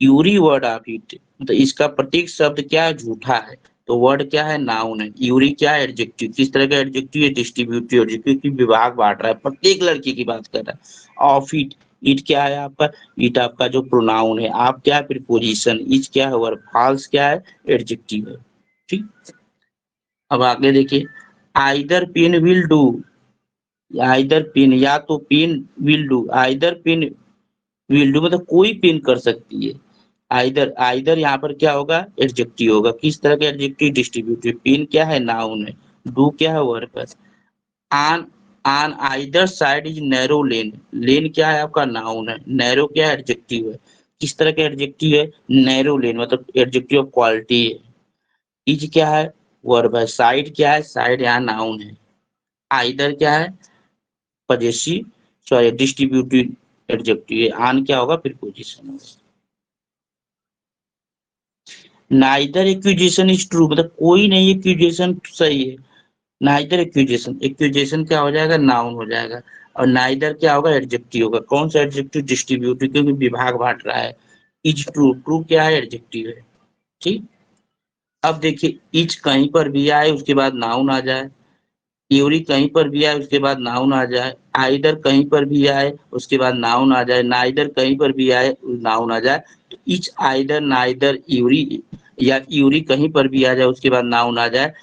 every word of it तो इसका प्रत्येक शब्द क्या है, झूठा है, तो वर्ड क्या है, नाउन है, यूरी क्या है, एडजेक्टिव, किस तरह का एडजेक्टिव है, डिस्ट्रीब्यूटिव एडजेक्टिव की विभाग बांट रहा है, प्रत्येक लड़की की बात कर रहा है। ऑफ इट, इट क्या है आपका, इट आपका जो प्रोनाउन है, आप क्या है प्रीपोजिशन, इच क्या है वर्ब, फॉल्स क्या है, एडजेक्टिव है। ठीक, अब आगे देखिए either pen will do, either pen या तो pen will do, either pen will do मतलब कोई पेन कर सकती है, आइदर, आइदर यहाँ पर क्या होगा, एडजेक्टिव होगा, किस तरह का एडजेक्टिव, डिस्ट्रीब्यूटिव, पेन क्या है, नाउन है, डू क्या है, वर्ब है। On, on either side is narrow lane, lane क्या है आपका, नाउन है, नैरो क्या है, एडजेक्टिव है, किस तरह का एडजेक्टिव है, नैरो लेन मतलब एडजेक्टिव ऑफ क्वालिटी है, इज क्या है, वर्ब है, साइड क्या है, साइड यहाँ नाउन है, आइदर क्या है, पॉजेसिव, सॉरी डिस्ट्रीब्यूटिव एडजेक्टिव है, आन क्या होगा, प्रीपोजिशन होगा। नाइदर एक्यूजेशन इज ट्रू मतलब कोई नहीं एक्यूजेशन सही है, नाइदर एक्यूजेशन, एक्यूजेशन क्या हो जाएगा, नाउन हो जाएगा, और नाइदर क्या होगा, एडजेक्टिव होगा, कौन सा एडजेक्टिव, डिस्ट्रीब्यूटिव, क्योंकि विभाग बांट रहा है। इज ट्रू, ट्रू क्या है, एडजेक्टिव है। ठीक, अब देखिए इच कहीं पर भी आए उसके बाद नाउन आ जाए, एवरी कहीं पर भी आए उसके बाद नाउन आ जाए, आइदर कहीं पर भी आए उसके बाद नाउन आ जाए, नाइदर कहीं पर भी आए नाउन आ जाए, तो इच, आइदर, नाइदर, एवरी या एवरी कहीं पर भी आ जाए उसके बाद नाउन आ जाए,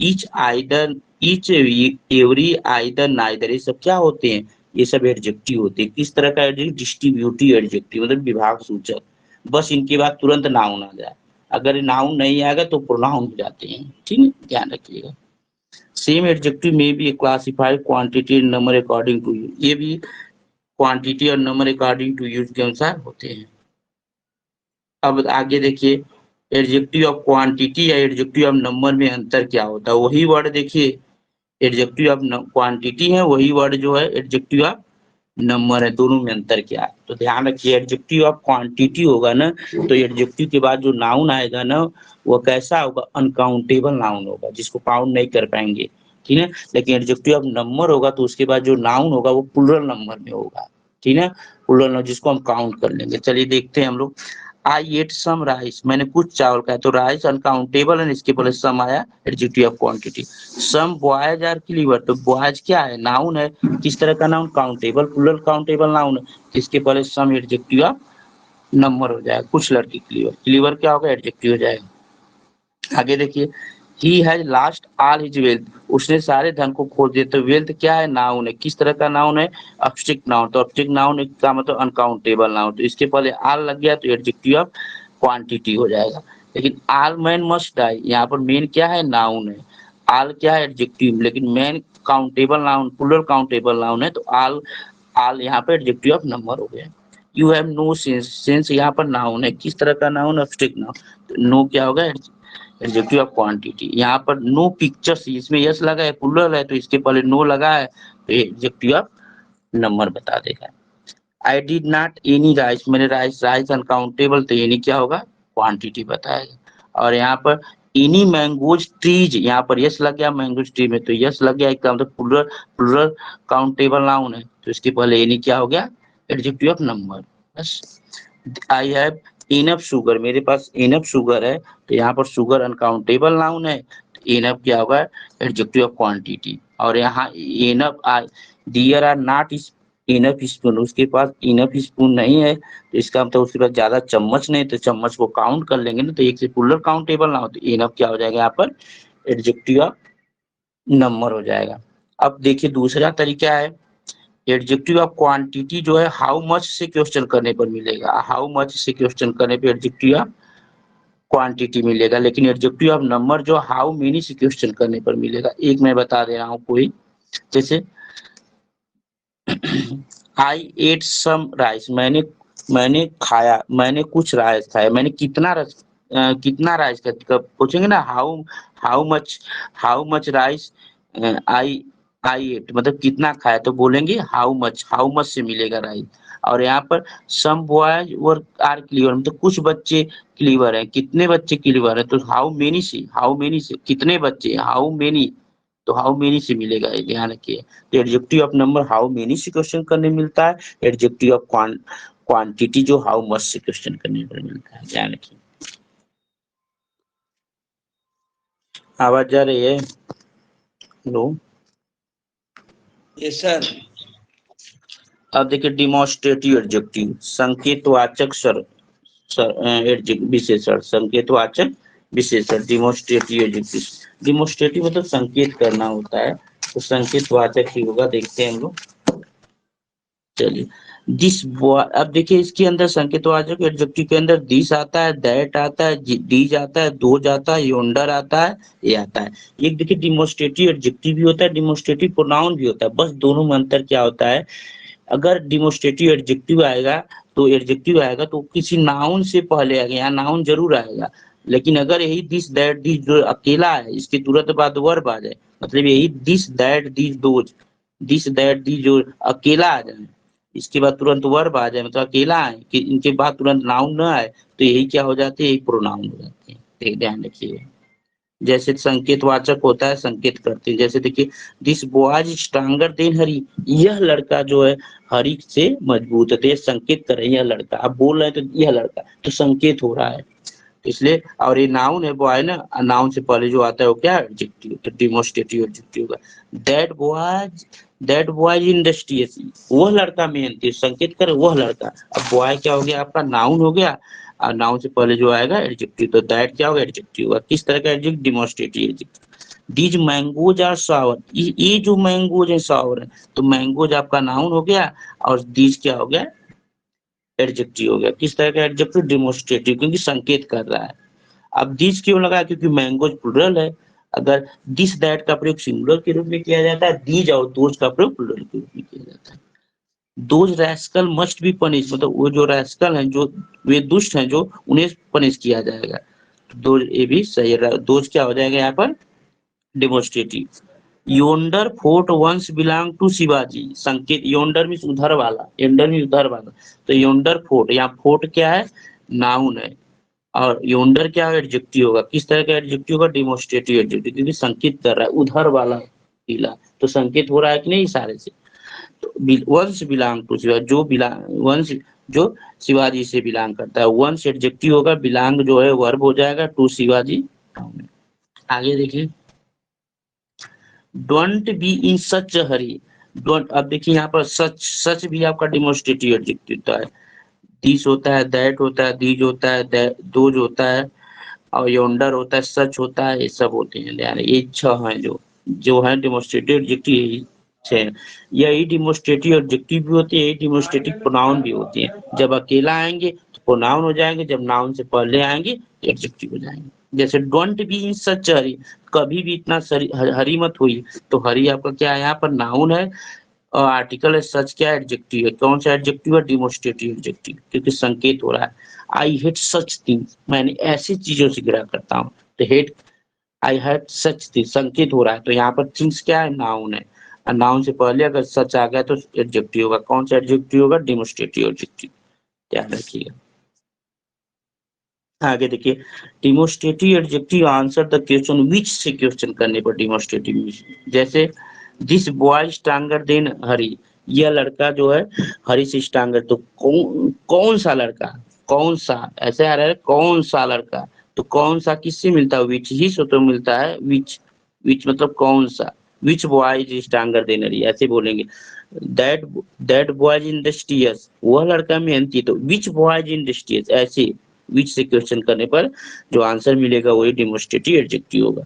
etch, either, etch, every, either, neither, ये सब क्या होते हैं, ये सब एडजेक्टिव होते हैं, किस तरह का एडजेक्टिव, डिस्ट्रीब्यूटिव एडजेक्टिव मतलब विभाग सूचक, बस इनके बाद तुरंत नाउन आ जाए, अगर नाउन नहीं आएगा तो प्रोनाउन हो जाते हैं। ठीक है, ध्यान रखिएगा। सेम एडजेक्टिव में भी classified quantity and number according to use, ये भी क्वांटिटी और नंबर अकॉर्डिंग टू यूज के अनुसार होते हैं। अब आगे देखिए एडजेक्टिव ऑफ क्वांटिटी या एडजेक्टिव ऑफ नंबर में अंतर क्या होता है, वही वर्ड देखिए एडजेक्टिव ऑफ क्वांटिटी है, वही वर्ड जो है एडजेक्टिव ऑफ नंबर है, दोनों में अंतर क्या है, तो ध्यान रखिए एडजेक्टिव ऑफ क्वांटिटी होगा ना, तो एडजेक्टिव के बाद जो नाउन आएगा ना वो कैसा होगा, अनकाउंटेबल नाउन होगा जिसको काउंट नहीं कर पाएंगे। ठीक है, लेकिन एडजेक्टिव ऑफ नंबर होगा तो उसके बाद जो नाउन होगा वो प्लूरल नंबर में होगा। ठीक है, प्लूरल नंबर जिसको हम काउंट कर लेंगे। चलिए देखते हैं हम लोग, आई एट सम राइस, मैंने कुछ चावल खाया, तो राइस अनकाउंटेबल है, इसके पहले सम आया, adjective of quantity. Some boys are clever, तो बॉयज क्या है, नाउन है, किस तरह का noun, countable, plural countable noun है, इसके पहले सम एडजेक्टिव ऑफ नंबर हो जाएगा, कुछ लड़की क्लीवर, क्लीवर क्या होगा, एडजेक्टिव हो जाएगा। आगे देखिए he has lost all his wealth, उसने सारे धन को खो दिया। तो वेल्थ क्या है? नाउन है। किस तरह का नाउन है? Abstract noun. तो अब्स्ट्रैक्ट नाउन का मतलब अनकाउंटेबल नाउन। तो इसके पहले आल लग गया तो एडजेक्टिव ऑफ क्वांटिटी हो जाएगा। लेकिन आल मैन मस्ट डाई, यहाँ पर मेन क्या है? नाउन है। आल क्या है? एडजेक्टिव। लेकिन man countable noun, plural countable noun है, तो आल यहाँ पे एडजेक्टिव ऑफ नंबर हो गया। You have no sense, sense यहाँ पर नाउन है। किस तरह का नाउन? Abstract noun. तो नो क्या होगा? Adjective of quantity. यहाँ पर नो पिक्चर्स, इसमें यस लगा है, प्लूरल है, तो इसके पहले नो लगा है, तो एडजेक्टिव ऑफ नंबर बता देगा। I did not any rice, मैंने राइस अनकाउंटेबल, तो एनी क्या होगा? क्वांटिटी बताएगा। और यहाँ पर एनी मैंगोज ट्रीज, यहाँ पर यस लग गया मैंगोज ट्री में, तो यस लग गया, इसका मतलब प्लूरल काउंटेबल नाउन है, तो इसके पहले एनी क्या हो गया? Adjective of number. बस। आई हैव इनफ शुगर, मेरे पास इनफ शुगर है, तो यहाँ पर शुगर अनकाउंटेबल नाउन है, इनफ क्या होगा? Adjective of quantity. और यहाँ enough there are not enough spoon, उसके पास इनफ स्पून नहीं है, तो इसका मतलब उसके पास ज्यादा चम्मच नहीं, तो चम्मच को काउंट कर लेंगे ना, तो एक से प्लूरल काउंटेबल ना हो, तो इनफ क्या हो जाएगा यहाँ पर? एडजेक्टिव ऑफ नंबर हो जाएगा। अब देखिए दूसरा तरीका है, एडजेक्टिव ऑफ क्वांटिटी जो है हाउ मच से क्वेश्चन करने पर मिलेगा। हाउ मच से क्वेश्चन करने पे एडजेक्टिव ऑफ क्वांटिटी मिलेगा, लेकिन एडजेक्टिव ऑफ नंबर जो हाउ मेनी से क्वेश्चन करने पर मिलेगा। एक मैं बता दे रहा हूँ, कोई जैसे आई एट सम राइस, मैंने खाया, मैंने कुछ राइस खाया। मैंने कितना राइस खाया, पूछेंगे ना how much rice I I ate, मतलब कितना खाया, तो बोलेंगे हाउ मच से मिलेगा राइस। और यहाँ पर some boys were are clever, मतलब कुछ बच्चे क्लीवर है, कितने बच्चे क्लीवर है, तो हाउ मेनी से कितने बच्चे, हाउ मेनी, तो हाउ मेनी से मिलेगा, ये ध्यान रखिए। तो adjective of number how many से क्वेश्चन करने मिलता है, एडजेक्टिव ऑफ क्वांटिटी जो हाउ मच से क्वेश्चन करने पर मिलता है, ध्यान रखिए। आवाज जा रही है? Hello, yes sir. अब देखिए डिमोन्स्ट्रेटिव एडजेक्टिव, संकेतवाचक विशेषण, संकेतवाचक विशेषण, डिमोन्स्ट्रेटिव एडजेक्टिव। डिमोन्स्ट्रेटिव मतलब संकेत करना होता है, तो संकेतवाचक ही होगा, देखते हैं हम लोग। चलिए, दिस बॉय, अब देखिए इसके अंदर संकेतवाचक एडजेक्टिव के अंदर दिस आता है, दैट आता है, डीज आता है, दोज आता है, योंडर आता है, ये आता है। एक देखिए डिमोन्स्ट्रेटिव एडजेक्टिव भी होता है, डिमोन्स्ट्रेटिव प्रोनाउन भी होता है, बस दोनों में अंतर क्या होता है? अगर डिमोन्स्ट्रेटिव एडजेक्टिव आएगा तो किसी नाउन से पहले आएगा, यहाँ नाउन जरूर आएगा, लेकिन अगर यही दिस दैट दिस जो अकेला है, इसके तुरंत बाद वर्ब आ जाए, मतलब यही this that this those, this that this जो अकेला आ जाए, इसके बाद तुरंत वर्ब आ जाए, मतलब अकेला है कि इनके बाद तुरंत नाउन ना आए, तो यही क्या हो जाते हैं? यही प्रोनाउन हो जाते हैं, तो ध्यान रखिए। जैसे संकेतवाचक होता है, संकेत करते हैं, जैसे देखिए this boy is stronger than Hari, यह लड़का जो है हरी से मजबूत है, तो ये संकेत कर रहे हैं, यह लड़का, आप बोल रहे हैं तो यह लड़का, तो संकेत हो रहा है, तो इसलिए। और ये नाउन है बॉय ना, नाउन से पहले जो आता है वो क्या है? एडजेक्टिव, तो डिमोन्स्ट्रेटिव एडजेक्टिव का दैट बॉय इंडस्ट्रियस, वह लड़का मेहनती, संकेत करे वह लड़का। अब बॉय क्या हो गया? आपका नाउन हो गया, और नाउन से पहले जो आएगा एडजेक्टिव, तो दैट क्या होगा? एडजेक्टिव होगा। किस तरह का adjective? Demonstrative adjective. These mangoes are sour, ये जो मैंगोज है सावर है, तो मैंगोज आपका नाउन हो गया, और दीज क्या हो गया? एडजेक्टिव हो गया। किस तरह का एडजेक्टिव? डिमोन्स्ट्रेटिव, क्योंकि संकेत कर रहा है। अब दिस क्यों लगा? क्योंकि मैंगोज प्लूरल है। अगर दिस दैट का प्रयोग सिंगुलर के रूप में किया जाता है, दीज और दोज का प्रयोग प्लूरल के रूप में किया जाता है। Those rascal must be punish, मतलब वो जो रैस्कल हैं, जो वे दुष्ट हैं, जो उन्हें पनिश किया जाएगा, तो दोज, ये भी सही है। दोज क्या हो जाएगा यहाँ पर? Demonstrative. Yonder fort once belong to Shivaji, संकेत, योंडर मीन्स उधर वाला, योंडर मीन्स उधर वाला, तो योंडर फोर्ट, यहाँ फोर्ट क्या है? नाउन है, और योंडर क्या है? एडजेक्टिव होगा। किस तरह का एडजेक्टिव होगा? डिमोन्स्ट्रेटिव एडजेक्टिव, क्योंकि संकेत कर रहा है उधर वाला किला, तो संकेत हो रहा है कि नहीं इशारे से। तो वंश बिलोंग टू शिवाजी, वंश जो शिवाजी से बिलोंग करता है, वंश एडजेक्टिव होगा, बिलोंग जो है वर्ब हो जाएगा, टू शिवाजी। आगे देखिए, don't be in such Hari, don't, अब देखिए यहाँ पर सच भी आपका डिमोन्स्ट्रेटिव एडजेक्टिव होता है। दिस होता है, दैट होता है, दीज होता है, दोज होता है, और योंडर होता है, सच होता है, ये सब होते हैं यार। ये 6 हैं जो है डेमोन्स्ट्रेटिव एडजेक्टिव, यही 6 हैं। यही डेमोन्स्ट्रेटिव एडजेक्टिव भी होती है, यही डेमोन्स्ट्रेटिव प्रोनाउन भी होती है। जब अकेला आएंगे तो प्रोनाउन हो जाएंगे, जब नाउन से पहले आएंगे तो एडजेक्टिव हो जाएंगे। जैसे डोंट बी इन सच हरी, कभी भी इतना हरी मत हुई, तो हरी आपका क्या है यहाँ पर, नाउन है। और आर्टिकल है, सच क्या है, एडजेक्टिव है। कौन सा एडजेक्टिव है, डेमोन्स्ट्रेटिव एडजेक्टिव, क्योंकि संकेत हो रहा है। आई हेट सच थिंग्स, मैंने ऐसी चीजों से घृणा करता हूँ। तो hate, I hate such things, संकेत हो रहा है। तो यहाँ पर थिंग्स क्या है, नाउन है। और नाउन से पहले अगर सच आ गया तो एडजेक्टिव होगा। कौन सा एडजेक्टिव होगा, डेमोन्स्ट्रेटिव एडजेक्टिव, ध्यान रखिएगा। आगे देखिए, demonstrative adjective answer the question which से क्वेश्चन करने पर डेमोन्स्ट्रेटिव यूज। जैसे this boy stronger then Hari, यह लड़का जो है हरी से स्ट्रांगर, तो कौन सा लड़का, कौन सा, ऐसे आ रहा है कौन सा लड़का, तो कौन सा किससे मिलता है, विच ही से तो मिलता है, विच, विच मतलब कौन सा। विच बॉय इज स्ट्रांगर देन हरी, ऐसे बोलेंगे। That that boy is industrious, वह लड़का मेहनती है, तो विच बॉय इज इंडस्ट्रियस, ऐसे विच से क्वेश्चन करने पर जो आंसर मिलेगा वही डेमोन्स्ट्रेटिव एडजेक्टिव होगा।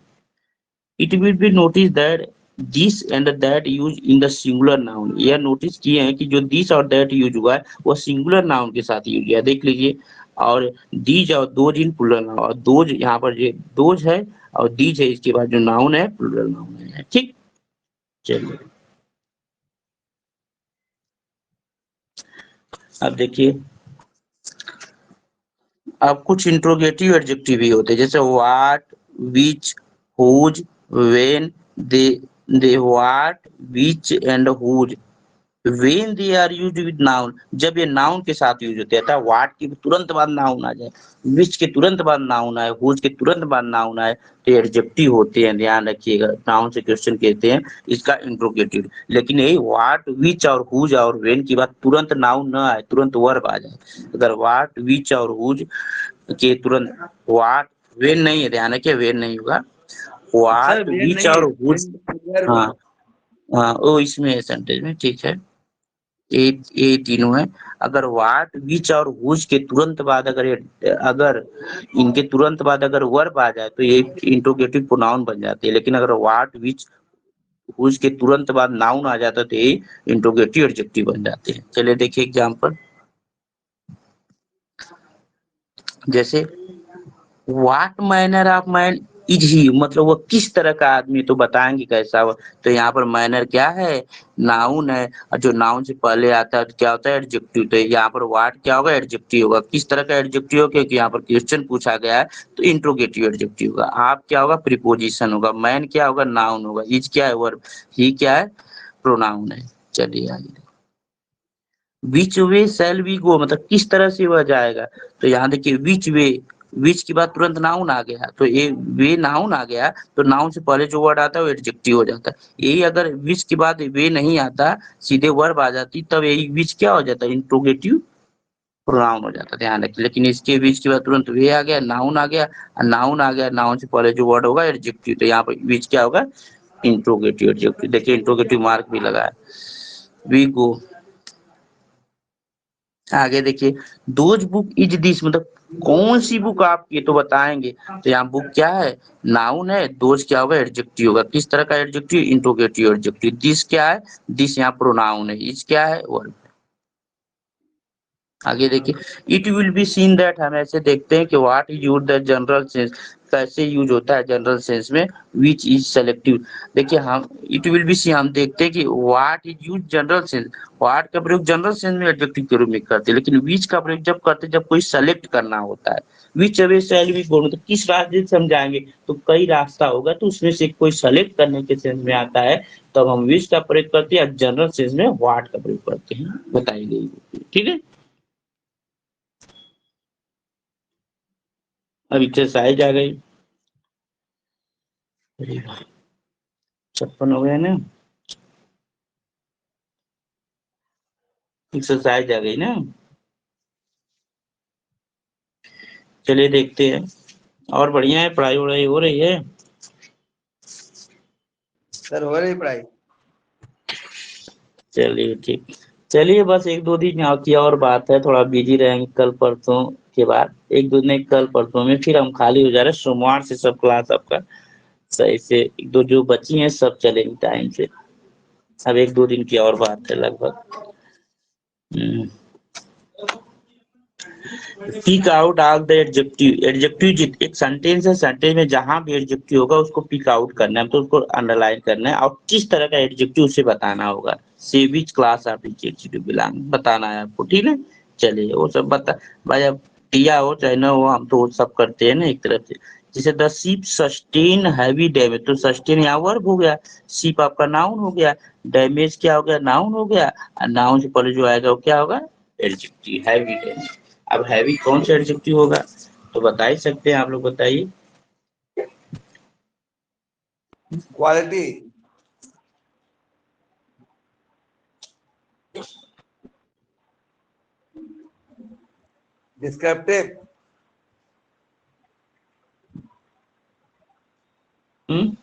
It will be notice that this and that use in the singular noun, यह नोटिस किए हैं कि जो दिस और दैट यूज हुआ है वह सिंगुलर नाउन के साथ यूज किया, देख लीजिए। और दीज और दोज इन प्लूरल नाउन, और दोज यहाँ पर जो दोज है और दीज है, इसके बाद जो नाउन है प्लूरल नाउन है, ठीक। चलिए अब देखिए, अब कुछ इंट्रोगेटिव एडजेक्टिव भी होते हैं, जैसे what, which, whose, when, they what, which and whose, when they are used with noun, जब ये नाउन के साथ यूज होते हैं, अर्थात व्हाट के तुरंत बाद नाउन आ जाए, विच के तुरंत बाद नाउन आए, हुज के तुरंत बाद नाउन आए, तो एडजेक्टिव होते हैं, ध्यान रखिएगा। नाउन से क्वेश्चन कहते हैं, इसका इंट्रोगेटिव। लेकिन यही व्हाट, विच और हुज और व्हेन की बात तुरंत नाउन न आए, तुरंत वर्ब आ जाए। अगर व्हाट, विच और हुज के तुरंत, व्हाट, व्हेन नहीं है, ध्यान रखिए, व्हेन नहीं होगा। सर व्हाट, वेन विच नहीं है, और हुज, वेन हाँ हाँ, वो इसमें है सेंटेंस में, ठीक है। ये तीनों है। अगर व्हाट, विच और हुज के तुरंत बाद अगर इनके तुरंत बाद अगर वर्ब आ जाए तो ये इंट्रोगेटिव प्रोनाउन बन जाते हैं। लेकिन अगर व्हाट, विच, हुज के तुरंत बाद नाउन आ जाता है तो ये इंट्रोगेटिव एडजेक्टिव बन जाते हैं। चलिए देखिए एग्जांपल, जैसे what manner of man is he, मतलब वो किस तरह का आदमी, तो बताएंगे कैसा वो। तो यहाँ पर मैनर क्या है, नाउन है, और जो नाउन से पहले आता है तो क्या होता है, एडजेक्टिव। तो यहाँ पर व्हाट क्या होगा, एडजेक्टिव होगा। किस तरह का एडजेक्टिव होगा, क्योंकि यहाँ पर क्वेश्चन पूछा गया है तो इंट्रोगेटिव एडजेक्टिव होगा। आप क्या होगा, प्रीपोजिशन होगा। मैन क्या होगा, नाउन होगा। इज क्या है, वर्ब। ही क्या है, प्रोनाउन है। चलिए आगे, विच वे शैल वी गो, मतलब किस तरह से वह जाएगा। तो यहाँ देखिए विच वे, विच के बाद तुरंत नाउन आ गया, तो ये वे नाउन आ गया, तो नाउन से पहले जो वर्ड आता है वो एडजेक्टिव हो जाता है। यही अगर विच के बाद वे नहीं आता, सीधे वर्ब आ जाती, तब यही विच क्या हो जाता है, इंट्रोगेटिव प्रोनाउन हो जाता है, ध्यान रखिए। लेकिन इसके विच के बाद तुरंत वे आ गया, नाउन आ गया, और नाउन आ गया, नाउन से पहले जो वर्ड होगा एडजेक्टिव, तो यहाँ पर विच क्या होगा, इंट्रोगेटिव एडजेक्टिव। देखिए इंट्रोगेटिव मार्क भी लगा है, वी गो। आगे देखिए, दोज बुक इज दिस, मतलब कौन सी बुक आपकी, तो बताएंगे। तो यहाँ बुक क्या है, नाउन है, दोज क्या होगा, एडजेक्टिव होगा। किस तरह का एडजेक्टिव, इंट्रोगेटिव एडजेक्टिव। दिस क्या है, दिस यहाँ प्रोनाउन है, इज क्या है, वर्ब। आगे देखिए, it will be seen that, हम ऐसे देखते हैं कि what is use the general sense, कैसे यूज होता है जनरल सेंस में, विच इज सेलेक्टिव। देखिए हम इट विल बी सी, हम देखते हैं कि what is use general sense, what का प्रयोग जनरल सेंस में एडजेक्टिव के रूप में करते हैं, लेकिन विच का प्रयोग जब करते हैं जब कोई सेलेक्ट करना होता है। विच अवे शैल वी गो, मतलब किस रास्ते से हम जाएंगे, तो कई रास्ता होगा तो उसमें से कोई सेलेक्ट करने के सेंस में आता है, तब हम विच का प्रयोग करते हैं, जनरल सेंस में व्हाट का प्रयोग करते हैं, बताई गई, ठीक है। अब एक्सरसाइज आ गई, अरे वाह, 56 हो गया ना, एक्सरसाइज आ गई ना। चलिए देखते हैं, और बढ़िया है, पढ़ाई वढ़ाई हो रही है। सर हो रही पढ़ाई। चलिए ठीक, चलिए बस एक दो दिन की और बात है, थोड़ा बिजी रहेंगे कल परसों, के बाद 1-2 दिन कल परसों में फिर हम खाली हो जा रहे हैं। सोमवार से सब क्लास आपका सही से 1-2 जो बची हैं सब चलेंगी टाइम से। अब 1-2 दिन की और बात है लगभग। Pick out all the adjective. Adjective एक सेंटेंस है, सेंटेंस में जहां भी एडजेक्टिव होगा उसको पिक आउट करना है, तो उसको अंडरलाइन करना है और किस तरह का एडजेक्टिव उसे बताना होगा। से which class of adjective belong बताना है आपको, ठीक है। चलिए वो सब बता भाई, अब दिया हो चाहे ना हो, हम तो वो सब करते हैं ना एक तरफ से। जैसे the ship sustain heavy damage, तो सस्टेन यहाँ वर्ब हो गया, शिप आपका नाउन हो गया, डैमेज क्या हो गया, नाउन हो गया, और नाउन से पहले जो आएगा वो क्या होगा, एडजेक्टिव हैवी डैमेज। अब हैवी कौन सा एडजेक्टिव होगा, तो बता ही सकते हैं आप लोग, बताइए। क्वालिटी, डिस्क्रिप्टिव, हम्म,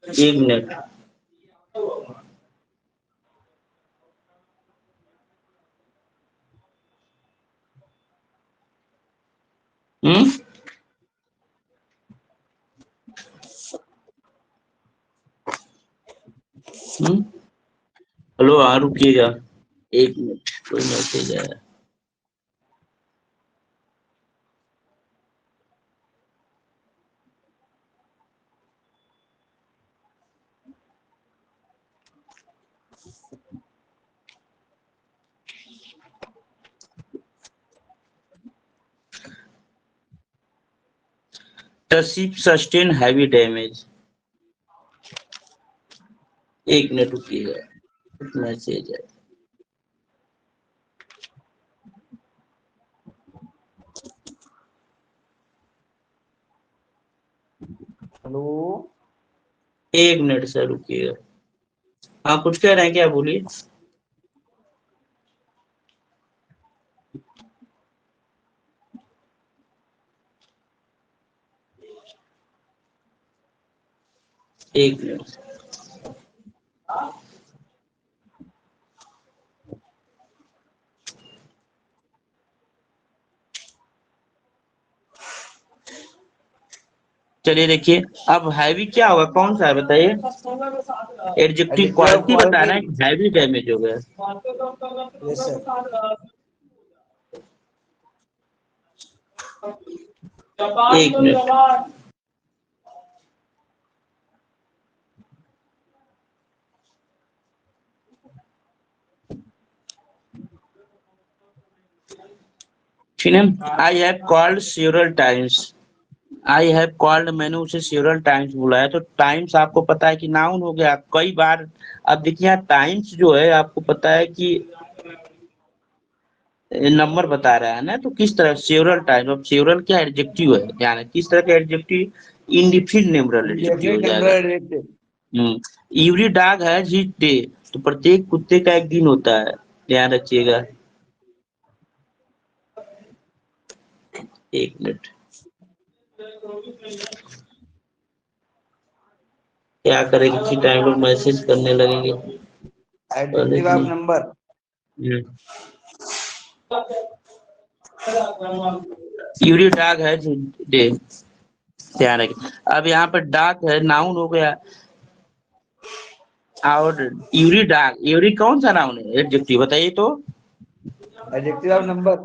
एक मिनट। हम्म, हेलो, हाँ रुकिएगा 1 मिनट, कोई मैसेज आया। The ship sustained heavy damage। 1 minute रुकिएगा, कुछ मैसेज है। हेलो, 1 मिनट सर रुकिएगा। हाँ कुछ कह रहे हैं क्या, बोलिए। एक मिनट। चलिए देखिए, अब हैवी क्या होगा, कौन सा है बताइए। एडजेक्टिव एडजेक्टिव ऑफ क्वालिटी बताना है, क्वालिटी, हैवी डैमेज हो गया। Yes sir. एक मिनट। ठीक है। I have called several times. I have called, मैंने उसे सेवरल टाइम्स बुलाया, तो टाइम्स आपको पता है कि नाउन हो गया, कई बार। अब देखिए टाइम्स जो है आपको पता है कि नंबर बता रहा है ना, तो किस तरह सेवरल टाइम्स। अब सेवरल क्या एडजेक्टिव है, यानी किस तरह का एडजेक्टिव, इंडिफिनिट नेमरल एडजेक्टिव हो इंडेफिनिट जाएगा। Temporary adjective. Every dog has his day, तो प्रत्येक कुत्ते का एक दिन होता है, ध्यान रखिएगा। 1 मिनट, क्या करेंगे कि टाइम लोग मैसेज करने लगेंगे पहले एडजेक्टिव से ऑफ नहीं। नंबर, यूरी डॉग है डे, ध्यान रखिए। अब यहाँ पर डॉग है, नाउन हो गया, और यूरी डॉग, यूरी कौन सा नाउन है, एडजेक्टिव बताइए तो। Adjective of number,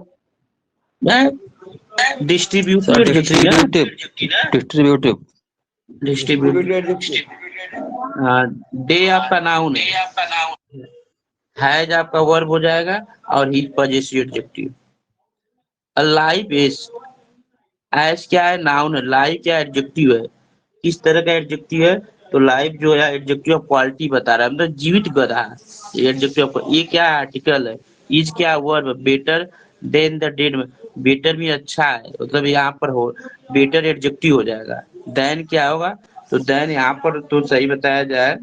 distributive sir adjective है ना, distributive, distributive. Distributive distributive. Adjective, हाँ, डे आपका नाउन है, आपका वर्ब हो जाएगा, और ही पजेसिव एडजेक्टिव। लाइव इज, एस क्या है, नाउन है, लाइव क्या एडजेक्टिव है, किस तरह का एडजेक्टिव है, तो लाइव जो है एडजेक्टिव ऑफ क्वालिटी बता रहा है, मतलब जीवित गधा, ये एडजेक्टिव ऑफ, ये क्या आर्टिकल है, इज क्या verb, better than the dead में, बेटर भी अच्छा है, मतलब यहाँ पर हो, बेटर एडजेक्टिव हो जाएगा। देन क्या होगा, तो देन यहाँ पर तो सही बताया जाए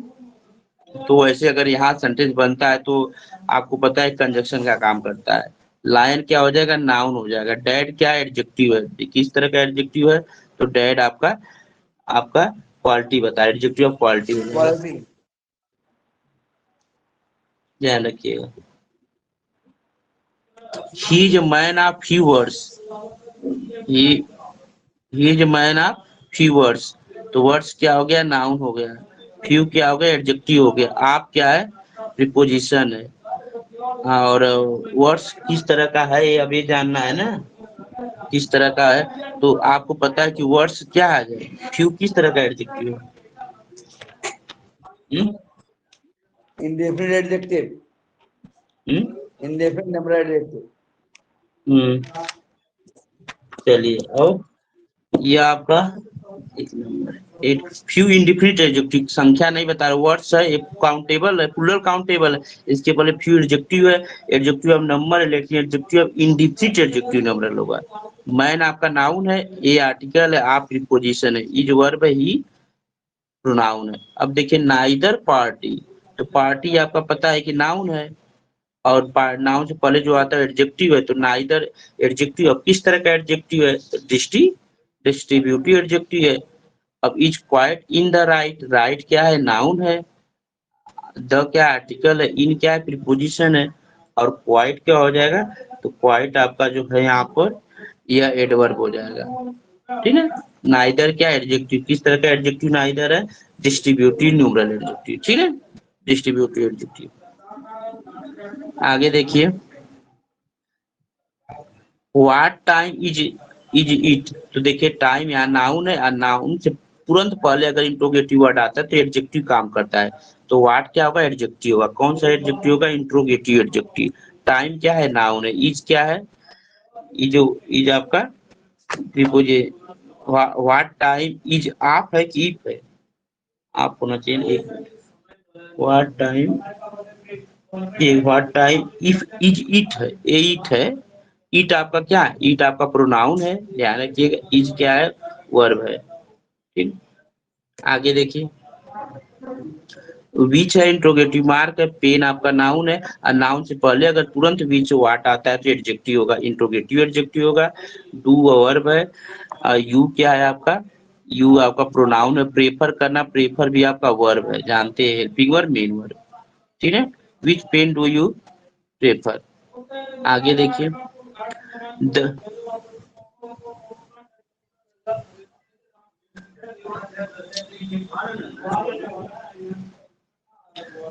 तो वैसे अगर यहाँ सेंटेंस बनता है तो आपको पता है कंजक्शन का काम करता है। लायन क्या हो जाएगा, नाउन हो जाएगा। डैड क्या एडजेक्टिव है, किस तरह का एडजेक्टिव है, तो डैड आपका आपका क्वालिटी बता, एडजेक्टिव ऑफ क्वालिटी हो जाएगा, क्वालिटी। ध्यान रखिएगा। He is man of few words, he is man of few words, तो वर्ड्स क्या हो गया, नाउन हो गया, फ्यू क्या हो गया, एडजेक्टिव हो गया, आप क्या है, प्रीपोजिशन है। और वर्ड्स किस तरह का है ये अभी जानना है ना, किस तरह का है, तो आपको पता है कि वर्ड्स क्या है, फ्यू किस तरह का एडजेक्टिव है। indefinite adjective, indefinite number adjective. चलिए और ये आपका एक नंबर, एक फ्यू इंडिफिनिट एडजेक्टिव, संख्या नहीं बता रहा, वर्ड्स है, एक काउंटेबल है, प्लूरल काउंटेबल है, इसके पहले फ्यू एडजेक्टिव है, एडजेक्टिव ऑफ नंबर है, लेकिन adjective of indefinite adjective number होगा। मैन आपका नाउन है, ए आर्टिकल है, आप प्रीपोजिशन है, इज वर्ब है, ही प्रोनाउन है। अब देखिए नाइदर पार्टी, तो पार्टी आपका पता है कि नाउन है, और नाउन से पहले जो आता है एडजेक्टिव है, तो नाइदर एडजेक्टिव, अब किस तरह का एडजेक्टिव है, डिस्ट्रीब्यूटिव एडजेक्टिव है। अब is quite in the right, right क्या है, नाउन है, द क्या आर्टिकल है, इन क्या है, प्रीपोजिशन है, और क्वाइट क्या हो जाएगा, तो क्वाइट आपका जो है यहाँ पर यह एडवर्ब हो जाएगा, ठीक है। नाइदर क्या एडजेक्टिव, किस तरह का एडजेक्टिव नाइदर है, डिस्ट्रीब्यूटिव न्यूमरल एडजेक्टिव, ठीक है, डिस्ट्रीब्यूटिव एडजेक्टिव। आगे देखिए, व्हाट टाइम इज इट, तो देखिए टाइम यहाँ नाउन है, और नाउन से तुरंत पहले अगर इंट्रोगेटिव वर्ड आता है तो एडजेक्टिव काम करता है, तो व्हाट क्या होगा, एडजेक्टिव होगा, कौन सा एडजेक्टिव होगा, इंट्रोगेटिव एडजेक्टिव। टाइम क्या है, नाउन है, इज क्या है, इज आपका प्रीपोजे, व्हाट टाइम इज आप है कि इफ है, आप होना चाहिए, एक what time, what time if is it है, ए इट है, इट आपका क्या है, इट आपका प्रोनाउन है, ध्यान रखिएगा, इज क्या है, वर्ब है, ठीक। आगे देखिए, विच है इंट्रोगेटिव मार्क है, पेन आपका नाउन है, और नाउन से पहले अगर तुरंत विच वाट आता है तो एडजेक्टिव होगा, इंट्रोगेटिव एडजेक्टिव होगा। डू वर्ब है, यू क्या है आपका, यू आपका प्रोनाउन है, प्रेफर करना, प्रेफर भी आपका वर्ब है, जानते हैं, हेल्पिंग वर्ब, मेन वर्ब, ठीक है। विच पेन डू यू प्रेफर। आगे देखिए, the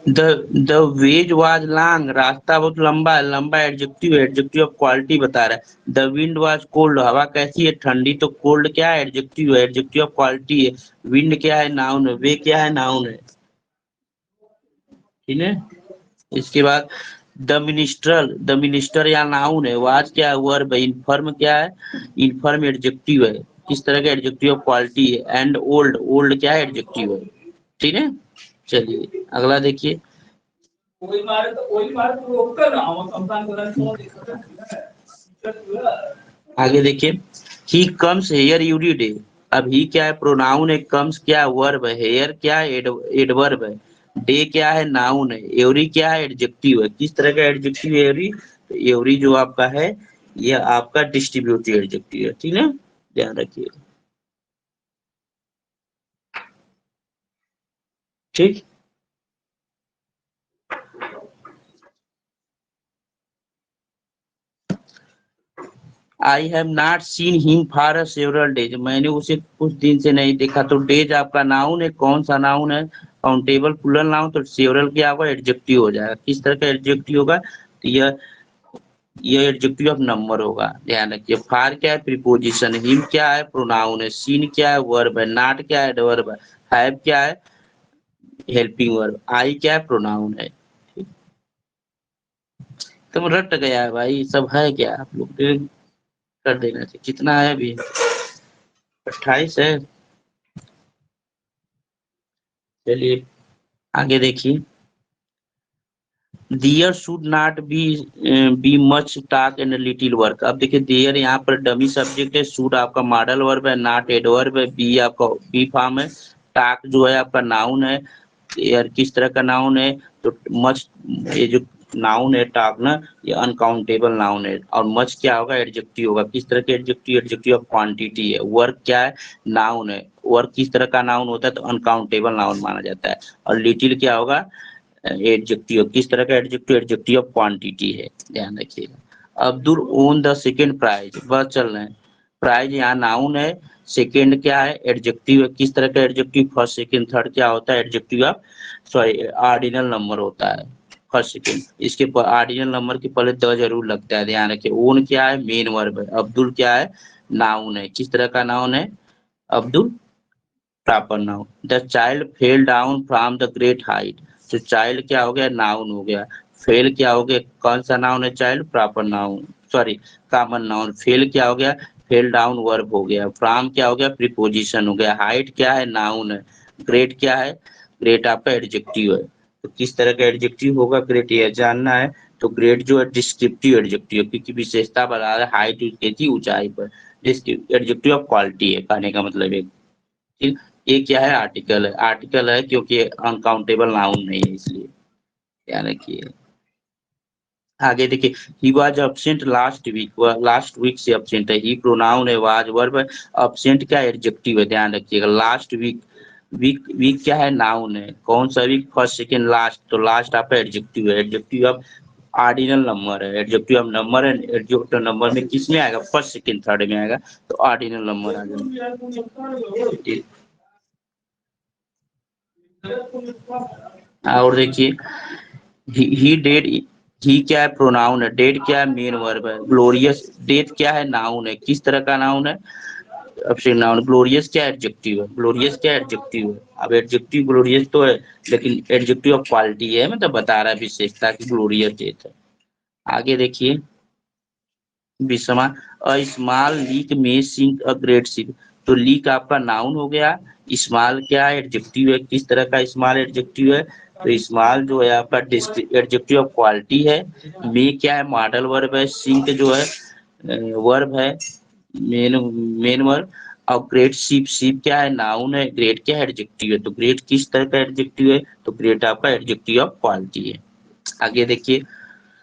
the ways was long, रास्ता बहुत लंबा है, लंबा एडजेक्टिव है, एडजेक्टिव ऑफ क्वालिटी बता रहा है। द विंड वाज कोल्ड, हवा कैसी है, ठंडी, तो कोल्ड क्या है, एडजेक्टिव है, एडजेक्टिव ऑफ क्वालिटी है। विंड क्या है, नाउन है, वे क्या है, नाउन है, ठीक है। इसके बाद द मिनिस्टर या नाउन है, वाज क्या है, वर्ब है, इन्फर्म क्या है, इन्फर्म एडजेक्टिव है, किस तरह का एडजेक्टिव ऑफ क्वालिटी है। एंड ओल्ड, ओल्ड क्या है, एडजेक्टिव है, ठीक है। चलिए अगला देखिए, आगे देखिए, he comes here every day, अब ही क्या है, प्रोनाउन है, कम्स क्या है, वर्ब है, हेयर क्या है, एडवर्ब है, डे क्या है, नाउन है, एवरी क्या है, एडजेक्टिव है, किस तरह का एडजेक्टिव है एवरी, तो एवरी जो आपका है यह आपका डिस्ट्रीब्यूटिव एडजेक्टिव है, ठीक है, ध्यान रखिए, ठीक। I have not seen him for several days, मैंने उसे कुछ दिन से नहीं देखा, तो डेज आपका नाउन है, कौन सा नाउन है, काउंटेबल प्लूरल नाउन, तो सेवरल क्या होगा, एडजेक्टिव हो जाएगा, किस तरह का एडजेक्टिव होगा, तो यह एडजेक्टिव ऑफ नंबर होगा, ध्यान रखिए। फार क्या है, प्रीपोजिशन, हिम क्या है, प्रोनाउन है, सीन क्या है, वर्ब है, नॉट क्या है, एडवर्ब है, हैव क्या है, हेल्पिंग वर्ब, आई क्या है, प्रोनाउन है। तुम रट गया है भाई, सब है क्या, आप लोग कर देना चाहिए, कितना है अभी, 28 है। चलिए आगे देखिए, there should not be much talk and little work, अब देखिए देयर यहाँ पर डमी सब्जेक्ट है, शुड आपका मॉडल वर्ब है, नॉट एडवर्ब है, बी आपका बी फॉर्म है, टॉक जो है आपका नाउन है, यार किस तरह का नाउन है, तो मच, ये जो नाउन है टॉक ना, ये अनकाउंटेबल नाउन है, और मच क्या होगा, एडजेक्टिव होगा, किस तरह के एडजेक्टिव, एडजेक्टिव ऑफ क्वांटिटी है। वर्क क्या है, नाउन है, वर्क किस तरह का नाउन होता है, तो अनकाउंटेबल नाउन माना जाता है। और लिटिल क्या होगा, एडजेक्टिव, किस तरह का एडजेक्टिव, एडजेक्टिव ऑफ क्वांटिटी है, ध्यान रखिएगा। Abdul won the second prize, बस चल रहे हैं। प्राइज यहाँ नाउन है, सेकंड क्या है एडजेक्टिव है। किस तरह का एडजेक्टिव, फर्स्ट सेकंड थर्ड क्या होता है adjective of sorry ordinal number होता है फर्स्ट सेकंड। इसके ऑर्डिनल नंबर के पहले द जरूर लगता है, ध्यान रखिए। ओन क्या है मेन वर्ब है, अब्दुल क्या है नाउन है। किस तरह का नाउन है Abdul, proper noun. The child fell down from the great height, तो चाइल्ड क्या हो गया नाउन हो गया। फेल क्या हो गया, कौन सा नाउन है child, proper noun sorry common noun. Fail क्या हो गया, फेल डाउन वर्ब हो गया। फ्रॉम क्या हो गया प्रीपोजिशन हो गया। हाइट क्या है नाउन है। ग्रेट क्या है, ग्रेट आपका एडजेक्टिव है। तो किस तरह का एडजेक्टिव होगा ग्रेट, ये जानना है। तो ग्रेट जो है डिस्क्रिप्टिव एडजेक्टिव, क्योंकि विशेषता बता रहा है हाइट उसकी थी ऊंचाई पर। एडजेक्टिव ऑफ क्वालिटी है कहने का मतलब है। ठीक, ये क्या है आर्टिकल है, आर्टिकल है क्योंकि अनकाउंटेबल नाउन नहीं है इसलिए ध्यान रखिए। आगे देखिए, he was absent last week, वह लास्ट वीक से अब्सेंट है। ही प्रोनाउन है, वाज वर्ब है, अब्सेंट क्या एडजेक्टिव है ध्यान रखिएगा। लास्ट वीक, वीक वीक क्या है नाउन है। कौन सा वीक, फर्स्ट सेकंड लास्ट, तो लास्ट आपका एडजेक्टिव है। एडजेक्टिव ऑफ ऑर्डिनल नंबर है, एडजेक्टिव ऑफ नंबर है। एडजेक्टिव नंबर में किस में आएगा, फर्स्ट सेकंड थर्ड में आएगा, तो ऑर्डिनल नंबर आ जाएगा। और देखिए ही डेड, ही क्या है प्रोनाउन है, डेड क्या है मेन वर्ब है। ग्लोरियस, डेथ क्या है नाउन है। किस तरह का नाउन है, अब नाउन। ग्लोरियस क्या एडजेक्टिव है, ग्लोरियस क्या एडजेक्टिव है। अब एडजेक्टिव ग्लोरियस तो है लेकिन एडजेक्टिव ऑफ क्वालिटी है, मतलब बता रहा है विशेषता की ग्लोरियस डेथ है। आगे देखिए विषमा, अ स्मॉल लीक में सिंक अ ग्रेट शिप, तो लीक आपका नाउन हो गया। स्मॉल क्या एडजेक्टिव है, किस तरह का स्मॉल एडजेक्टिव है, तो स्मॉल जो है आपका एडजेक्टिव ऑफ क्वालिटी है। मे क्या है मॉडल वर्ब है। सिंक जो है वर्ब है, मेन मेन वर्ब। और ग्रेट शिप, शिप क्या है नाउन है। ग्रेट क्या है एडजेक्टिव है, तो ग्रेट किस तरह का एडजेक्टिव है, तो ग्रेट आपका एडजेक्टिव ऑफ क्वालिटी है। आगे देखिए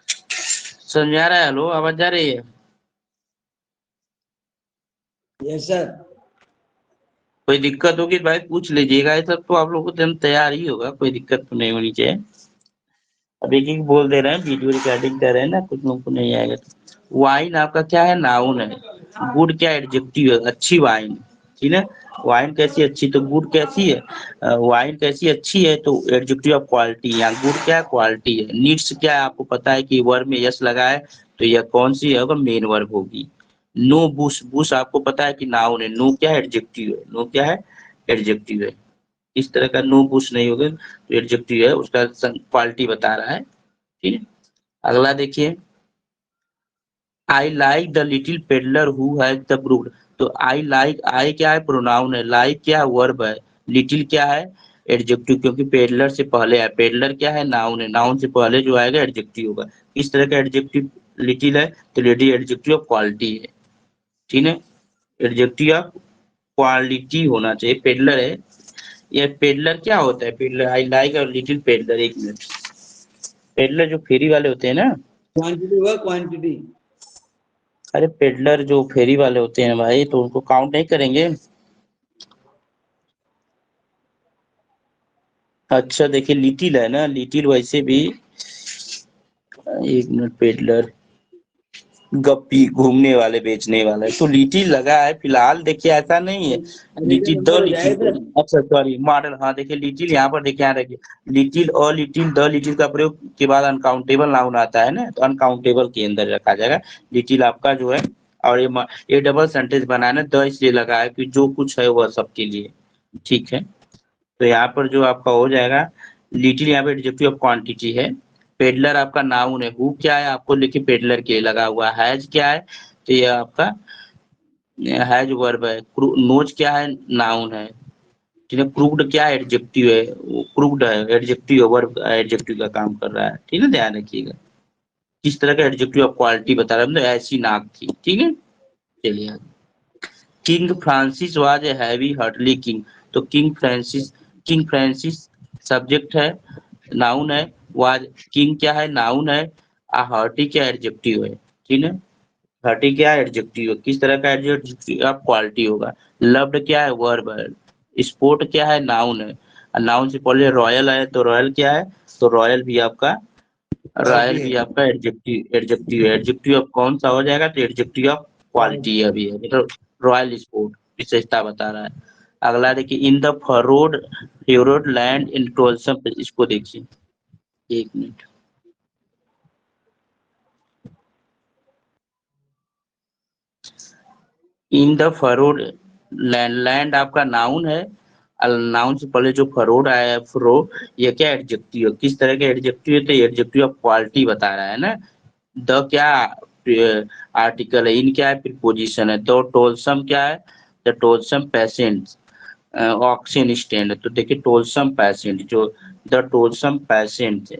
समझ आ रहा है, हेलो आवाज आ रही है। Yes sir. कोई दिक्कत होगी भाई पूछ लीजिएगा, ये सब तो आप लोगों को एकदम तैयार ही होगा, कोई दिक्कत तो नहीं होनी चाहिए। अब एक एक बोल दे रहे हैं, वीडियो रिकॉर्डिंग कर रहे हैं ना, कुछ लोगों को नहीं आएगा। वाइन आपका क्या है नाउन है। गुड क्या एडजेक्टिव है, अच्छी वाइन, ठीक है। वाइन कैसी अच्छी, तो गुड कैसी है, वाइन कैसी अच्छी है, तो एडजेक्टिव ऑफ क्वालिटी। यहाँ गुड क्या है क्वालिटी है। नीड्स क्या है, आपको पता है कि वर्ब में यस लगा है, तो यह कौन सी है, मेन वर्ब होगी। नो बुश, बुश आपको पता है कि नाउन है। नो क्या है एडजेक्टिव है, नो क्या है एडजेक्टिव है। इस तरह का नो बुश नहीं होगा, तो एडजेक्टिव है, उसका क्वालिटी बता रहा है, ठीक है। अगला देखिए, I like the little peddler who has the brood, तो आई लाइक, आई क्या है प्रोनाउन है, लाइक क्या है वर्ब है, लिटिल क्या है एडजेक्टिव, क्योंकि पेडलर से पहले है। पेडलर क्या है नाउन है, नाउन से पहले जो आएगा एडजेक्टिव होगा। किस तरह का एडजेक्टिव लिटिल है, तो लिटिल एडजेक्टिव ऑफ क्वालिटी है, ठीक है। एडजेक्टिव ऑफ क्वालिटी होना चाहिए। पेडलर है, ये पेडलर क्या होता है, पेडलर आई लाइक और लिटिल पेडलर, एक मिनट। पेडलर जो फेरी वाले होते हैं ना, क्वांटिटी हुआ क्वांटिटी। अरे पेडलर जो फेरी वाले होते हैं भाई, तो उनको काउंट नहीं करेंगे। अच्छा देखिए लिटिल है ना, लिटिल वैसे भी, एक मिनट, पेडलर गप्पी घूमने वाले बेचने वाले, तो लिटिल लगा है फिलहाल। देखिए ऐसा नहीं है लिटिल द नंबर हो लिटिल, जाएगा। अच्छा सॉरी मॉडल, हाँ देखिए लिटिल यहाँ पर देखिए, यहाँ रखिए लिटिल और लिटिल द लिटिल का प्रयोग के बाद अनकाउंटेबल नाउन आता है ना, तो अनकाउंटेबल के अंदर रखा जाएगा लिटिल आपका जो है। और ये डबल सेंटेंस बनाना, द इसलिए लगा है कि जो कुछ है वह सबके लिए, ठीक है। तो यहाँ पर जो आपका हो जाएगा लिटिल, यहाँ पे एडजेक्टिव ऑफ क्वांटिटी है। पेडलर आपका नाउन है। हु क्या है, आपको लिखिए पेडलर के लगा हुआ। हैज क्या है, तो ये आपका हैज वर्ब है। नोज क्या है नाउन है, ठीक है। क्रूक्ड क्या एडजेक्टिव है, क्रूक्ड है एडजेक्टिव है, वर्ब एडजेक्टिव का काम कर रहा है, ठीक है ध्यान रखिएगा। किस तरह का एडजेक्टिव ऑफ क्वालिटी बता रहा है, मतलब ऐसी नाक थी, ठीक है। चलिए, king Francis was a heavy heartily king, तो किंग फ्रांसिस सब्जेक्ट है, नाउन है। वाज, किंग क्या है नाउन है। हार्टी क्या एडजेक्टिव है, ठीक है। हार्टी क्या एडजेक्टिव है, किस तरह का एडजेक्टिव ऑफ क्वालिटी होगा। लव्ड क्या है वर्ब है। स्पोर्ट क्या है नाउन है, नाउन से पहले रॉयल है, तो रॉयल क्या है, तो रॉयल भी आपका रॉयल क्वालिटी भी है। आपका एडजेक्टिव अब कौन सा हो जाएगा, तो एडजेक्टिव ऑफ क्वालिटी अभी है, मतलब रॉयल स्पोर्ट विशेषता बता रहा है। अगला देखिए, इन द फरोड लैंड इन टोलसम, इसको देखिए 1 मिनट। इन द फरोड लैंड आपका नाउन है, नाउन से पहले जो फरोड आया है, फ्रो, ये क्या एडजेक्टिव है, किस तरह का एडजेक्टिव है, तो एडजेक्टिव ऑफ क्वालिटी बता रहा है ना। द क्या आर्टिकल है, इन क्या है प्रीपोजिशन है, तो टोलसम क्या है, द टोलसम पेशेंट ऑक्सीजन स्टैंड है, तो देखिए टोलसम पेशेंट, जो द टोलसम पेशेंट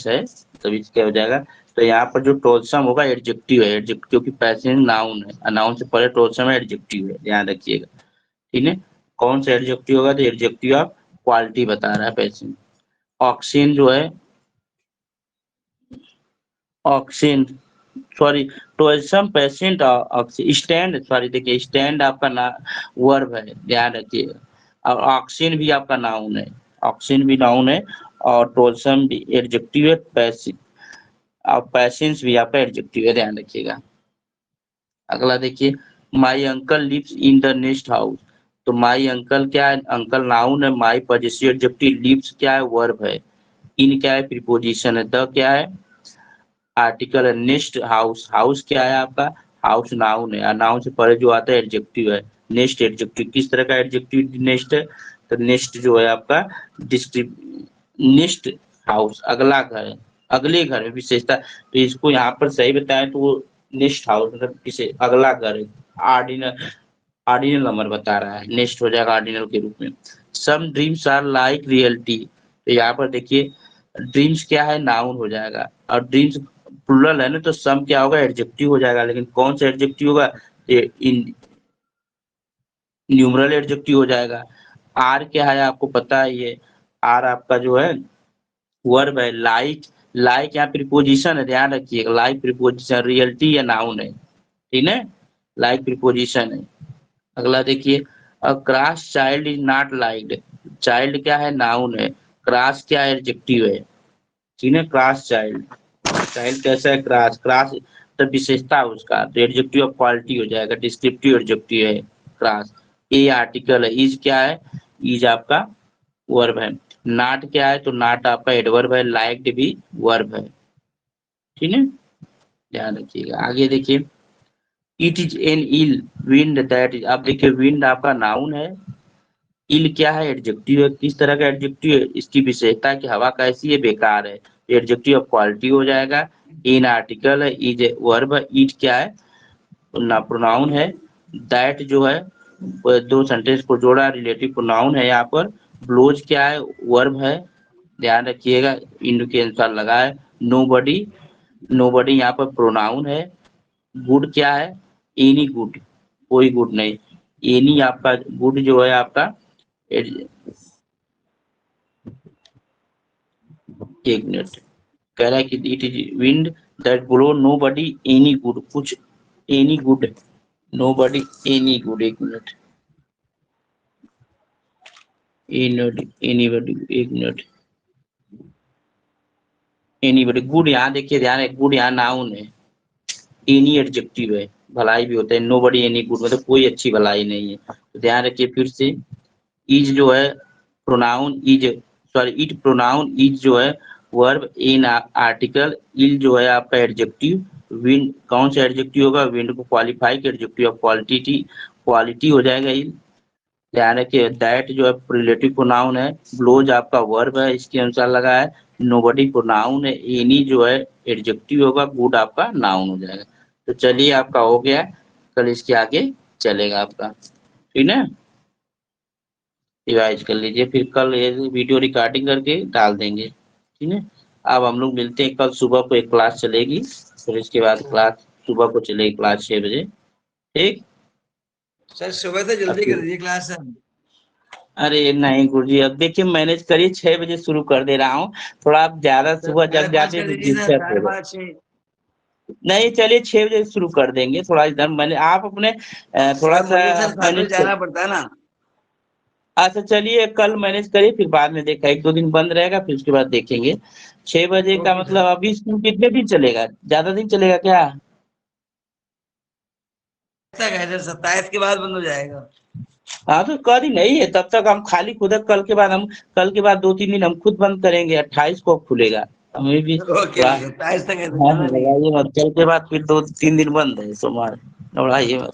है, तभी क्या हो जाएगा। तो यहाँ पर जो टोलसम होगा एडजेक्टिव है, एडजेक्टिव क्योंकि पेशेंट नाउन है, नाउन से पहले टोलसम एडजेक्टिव है, ध्यान रखिएगा, ठीक है। कौन सा एडजेक्टिव होगा, तो एडजेक्टिव ऑफ क्वालिटी बता रहा है पेशेंट। ऑक्सीजन जो है, oxygen sorry, toilsome patient stand, sorry देखिए स्टैंड आपका ना वर्ब है, ध्यान रखिएगा। और ऑक्सीजन भी आपका नाउन है, ऑक्सीजन भी नाउन है, और टोलसम भी एडजेक्टिव है, पैसिव और पैशेंस भी आपका एडजेक्टिव है, ध्यान रखिएगा। अगला देखिए, my uncle lives in the next house, तो माई अंकल क्या है, अंकल नाउन है, माई पॉजेसिव एडजेक्टिव, लिव्स क्या है वर्ब है, इन क्या है प्रीपोजिशन है, द क्या है आर्टिकल है, नेक्स्ट हाउस, हाउस क्या है आपका, हाउस नाउन है, नाउन से पहले जो आता है एडजेक्टिव है, नेक्स्ट एडजेक्टिव, किस तरह का एडजेक्टिव नेक्स्ट है, तो नेक्स्ट जो है आपका नेक्स्ट हाउस, अगला घर, अगले घर में विशेषता, तो इसको यहाँ पर सही बताएं तो वो नेक्स्ट हाउस मतलब किसे अगला घर है, आर्डिनल ऑर्डिनल नंबर बता रहा है, नेक्स्ट हो जाएगा ऑर्डिनल के रूप में। सम ड्रीम्स आर लाइक रियलिटी, तो यहाँ पर देखिए ड्रीम्स क्या है नाउन हो जाएगा, और ड्रीम्स प्लुरल है ना, तो सम क्या होगा एडजेक्टिव हो जाएगा, लेकिन कौन सा एडजेक्टिव होगा, ये इन न्यूमरल एडजेक्टिव हो जाएगा। आर क्या है आपको पता है, ये आर आपका जो है वर्ब है, लाइक, लाइक यहाँ प्रीपोजिशन है, ध्यान रखिएगा, लाइक प्रीपोजिशन, रियलिटी या नाउन है, ठीक है, लाइक प्रीपोजिशन है। अगला देखिए, a cross child is not liked, child क्या है नाउन है, क्रास क्या है एडजेक्टिव है, ठीक है, क्रास चाइल्ड, चाइल्ड कैसा है क्रास, क्रास तो विशेषता है उसका, तो एडजेक्टिव ऑफ क्वालिटी हो जाएगा, डिस्क्रिप्टिव एडजेक्टिव है क्रास। ए आर्टिकल है, इज क्या है, इज आपका वर्ब है, नॉट क्या है, तो नॉट आपका एडवर्ब है, लाइक्ड भी वर्ब है, ठीक है, ध्यान रखिएगा। आगे देखिए, it is an ill wind that is, आप देखिए विंड आपका नाउन है, इल क्या है एडजेक्टिव है, किस तरह का एडजेक्टिव है, इसकी विशेषता कि हवा कैसी है, बेकार है, एडजेक्टिव ऑफ क्वालिटी हो जाएगा। इन आर्टिकल है, इज वर्ब है, ईट क्या है ना प्रोनाउन है, दैट जो है वो दो सेंटेंस को जोड़ा, रिलेटिव प्रोनाउन है यहाँ पर। ब्लोज क्या है वर्ब है, ध्यान रखिएगा, इन के अनुसार लगा है। नोबडी, नोबडी यहाँ पर प्रोनाउन है। गुड क्या है, एनी गुड, कोई गुड नहीं, एनी आपका गुड जो है आपका एक मिनट, कह रहा है कि it is wind that blow nobody any good, कुछ any good, nobody any good, एक मिनट, एनी बडी, एक मिनट, एनी बडी गुड, यहाँ देखिए ध्यान है, गुड यहाँ नाउन है, एनी एडजेक्टिव है, भलाई भी होता है, नो बडी एनी गुड मतलब कोई अच्छी भलाई नहीं है, तो ध्यान रखिए फिर से। इज जो है pronoun, is sorry it pronoun, is जो है वर्ब, इन आर्टिकल, इल जो है आपका एडजेक्टिव, विंड कौन सा एडजेक्टिव होगा, विंड को क्वालिफाई के एडजेक्टिव ऑफ क्वालिटी, क्वालिटी हो जाएगा इल। ध्यान रखिए, दैट जो है रिलेटिव प्रोनाउन है, ब्लोज आपका वर्ब है, इसके अनुसार लगा है। नोबडी प्रोनाउन है, एनी जो है एडजेक्टिव होगा, गुड आपका नाउन हो जाएगा। तो चलिए आपका हो गया, कल इसके आगे चलेगा आपका, ठीक है, रिवाइज कर लीजिए, फिर कल ये वीडियो रिकॉर्डिंग करके डाल देंगे, ठीक है। अब हम लोग मिलते हैं कल सुबह को, एक क्लास चलेगी, फिर इसके बाद क्लास सुबह को चलेगी क्लास 6 बजे, ठीक। सर सुबह से अब जल्दी फिर कर दीजिए क्लास सर। अरे नहीं गुरुजी, अब देखिए मैनेज करिए, 6 बजे शुरू कर दे रहा हूँ, थोड़ा आप ज्यादा सर सुबह जग 5:30 जाते कर तो दीजिए सर, दिक्कत होगा। 5:30 नहीं चलिए 6 बजे शुरू कर देंगे, थोड़ा इधर मैंने आप अपने थोड़ा सर सा मुझे सर मैनेज खाटू जाना पड़ता है ना। अच्छा चलिए कल मैनेज करिए, फिर बाद में देखा, 1-2 दिन बंद रहेगा, फिर उसके बाद देखेंगे, 6 बजे का ओके मतलब अभी स्कूल कितने दिन चलेगा, ज्यादा दिन चलेगा क्या? तक है सर, 27 के बाद बंद हो जाएगा। हाँ तो कर ही नहीं है, तब तक हम खाली खुद कल के बाद 2-3 दिन हम खुद बंद करेंगे, 28 को खुलेगा। हमें भी ओके थोड़ा सर, 27 तक है तो हाँ, ज्यादा नहीं है। लगाइए मत, कल के बाद फिर 2-3 दिन बंद है, सोमवार, घबराइए मत।